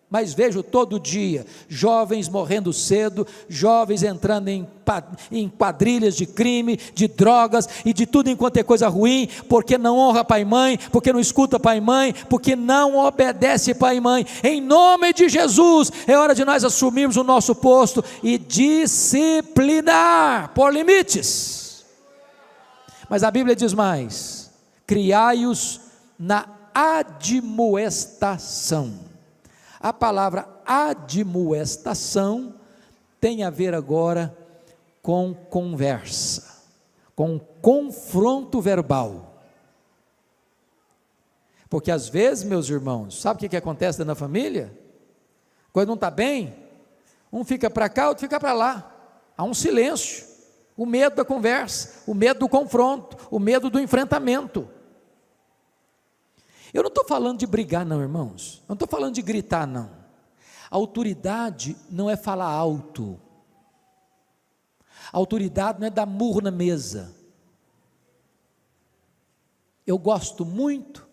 Speaker 1: Mas vejo todo dia jovens morrendo cedo, jovens entrando em quadrilhas de crime, de drogas e de tudo enquanto é coisa ruim, porque não honra pai e mãe, porque não escuta pai e mãe, porque não obedece pai e mãe. Em nome de Jesus, é hora de nós assumirmos o nosso posto e disciplinar, por limites. Mas a Bíblia diz mais: criai-os na admoestação. A palavra admoestação tem a ver agora com conversa, com confronto verbal. Porque às vezes, meus irmãos, sabe o que acontece na família? Quando não está bem, um fica para cá, outro fica para lá. Há um silêncio, o medo da conversa, o medo do confronto, o medo do enfrentamento. Eu não estou falando de brigar não, irmãos, não estou falando de gritar não. A autoridade não é falar alto, a autoridade não é dar murro na mesa. Eu gosto muito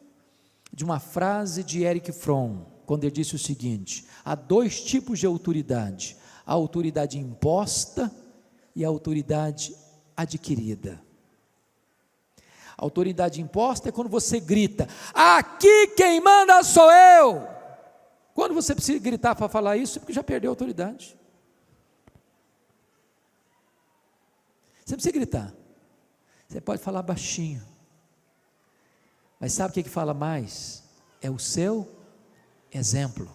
Speaker 1: de uma frase de Erich Fromm, quando ele disse o seguinte: há dois tipos de autoridade, a autoridade imposta e a autoridade adquirida. A autoridade imposta é quando você grita: aqui quem manda sou eu. Quando você precisa gritar para falar isso, é porque já perdeu a autoridade. Você precisa gritar. Você pode falar baixinho, mas sabe o que fala mais? É o seu exemplo,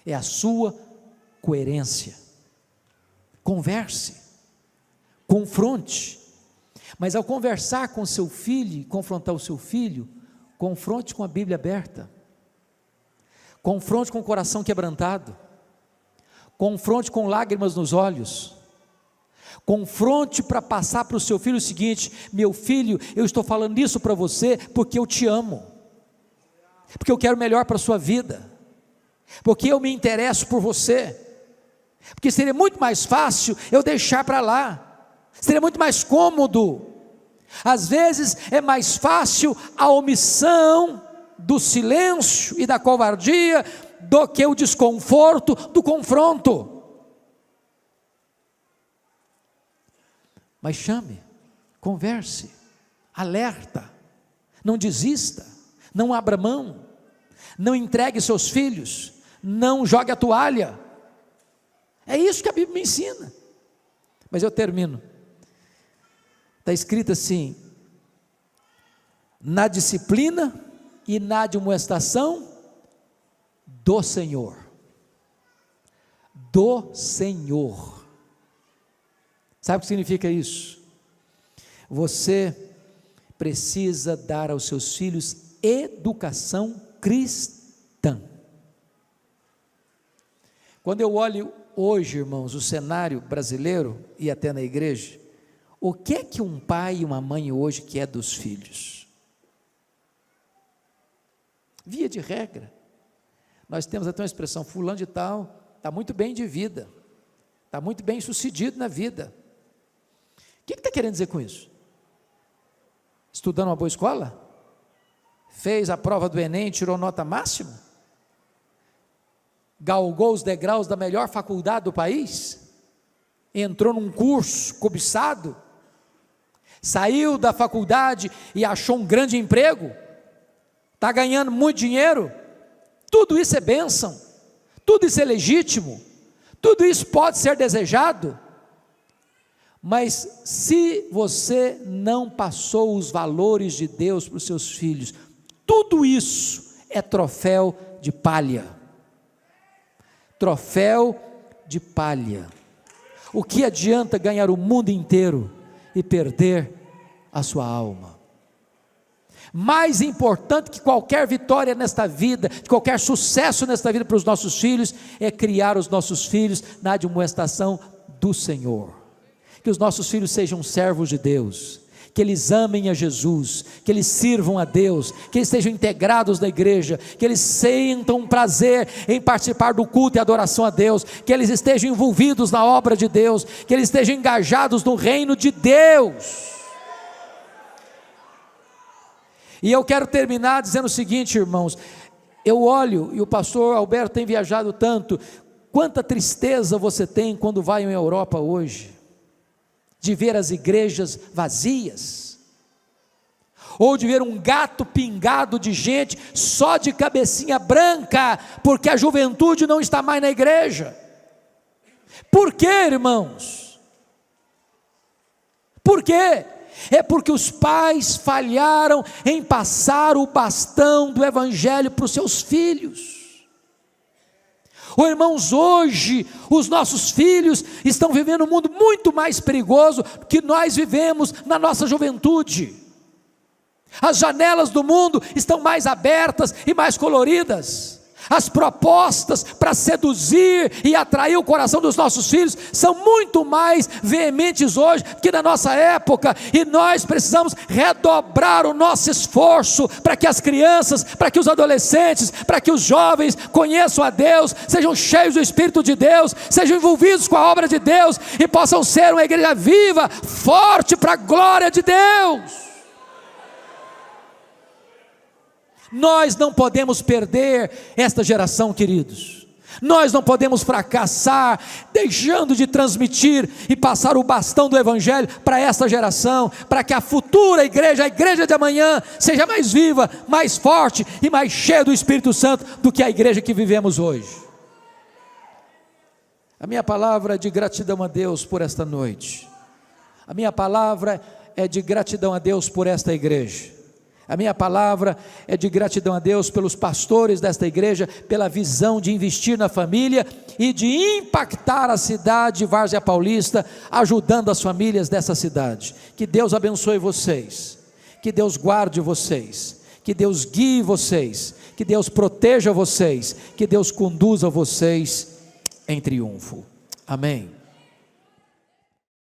Speaker 1: é a sua coerência. Converse, confronte. Mas ao conversar com seu filho, confrontar o seu filho, confronte com a Bíblia aberta, confronte com o coração quebrantado, confronte com lágrimas nos olhos, confronte para passar para o seu filho o seguinte: meu filho, eu estou falando isso para você porque eu te amo, porque eu quero o melhor para a sua vida, porque eu me interesso por você, porque seria muito mais fácil eu deixar para lá, seria muito mais cômodo. Às vezes é mais fácil a omissão do silêncio e da covardia do que o desconforto do confronto. Mas chame, converse, alerta, não desista, não abra mão, não entregue seus filhos, não jogue a toalha. É isso que a Bíblia me ensina. Mas eu termino. Está escrito assim: na disciplina e na admoestação do Senhor. Do Senhor. Sabe o que significa isso? Você precisa dar aos seus filhos educação cristã. Quando eu olho hoje, irmãos, o cenário brasileiro e até na igreja, o que é que um pai e uma mãe hoje quer dos filhos? Via de regra, nós temos até uma expressão: fulano de tal está muito bem de vida, está muito bem sucedido na vida. O que está querendo dizer com isso? Estudando uma boa escola? Fez a prova do Enem, tirou nota máxima? Galgou os degraus da melhor faculdade do país? Entrou num curso cobiçado? Saiu da faculdade e achou um grande emprego? Está ganhando muito dinheiro? Tudo isso é bênção, tudo isso é legítimo, tudo isso pode ser desejado, mas se você não passou os valores de Deus para os seus filhos, tudo isso é troféu de palha. Troféu de palha. O que adianta ganhar o mundo inteiro e perder a sua alma? Mais importante que qualquer vitória nesta vida, de qualquer sucesso nesta vida para os nossos filhos, é criar os nossos filhos na admoestação do Senhor. Que os nossos filhos sejam servos de Deus, que eles amem a Jesus, que eles sirvam a Deus, que eles estejam integrados na igreja, que eles sintam prazer em participar do culto e adoração a Deus, que eles estejam envolvidos na obra de Deus, que eles estejam engajados no reino de Deus. E eu quero terminar dizendo o seguinte, irmãos, eu olho, e o pastor Alberto tem viajado tanto, quanta tristeza você tem quando vai em Europa hoje, de ver as igrejas vazias, ou de ver um gato pingado de gente, só de cabecinha branca, porque a juventude não está mais na igreja. Por quê, irmãos? Por quê? É porque os pais falharam em passar o bastão do evangelho para os seus filhos. Irmãos, hoje os nossos filhos estão vivendo um mundo muito mais perigoso que nós vivemos na nossa juventude. As janelas do mundo estão mais abertas e mais coloridas. As propostas para seduzir e atrair o coração dos nossos filhos são muito mais veementes hoje que na nossa época, e nós precisamos redobrar o nosso esforço para que as crianças, para que os adolescentes, para que os jovens conheçam a Deus, sejam cheios do Espírito de Deus, sejam envolvidos com a obra de Deus e possam ser uma igreja viva, forte para a glória de Deus. Nós não podemos perder esta geração, queridos. Nós não podemos fracassar, deixando de transmitir e passar o bastão do evangelho para esta geração, para que a futura igreja, a igreja de amanhã, seja mais viva, mais forte e mais cheia do Espírito Santo do que a igreja que vivemos hoje. A minha palavra é de gratidão a Deus por esta noite. A minha palavra é de gratidão a Deus por esta igreja. A minha palavra é de gratidão a Deus pelos pastores desta igreja, pela visão de investir na família e de impactar a cidade de Várzea Paulista, ajudando as famílias dessa cidade. Que Deus abençoe vocês, que Deus guarde vocês, que Deus guie vocês, que Deus proteja vocês, que Deus conduza vocês em triunfo. Amém.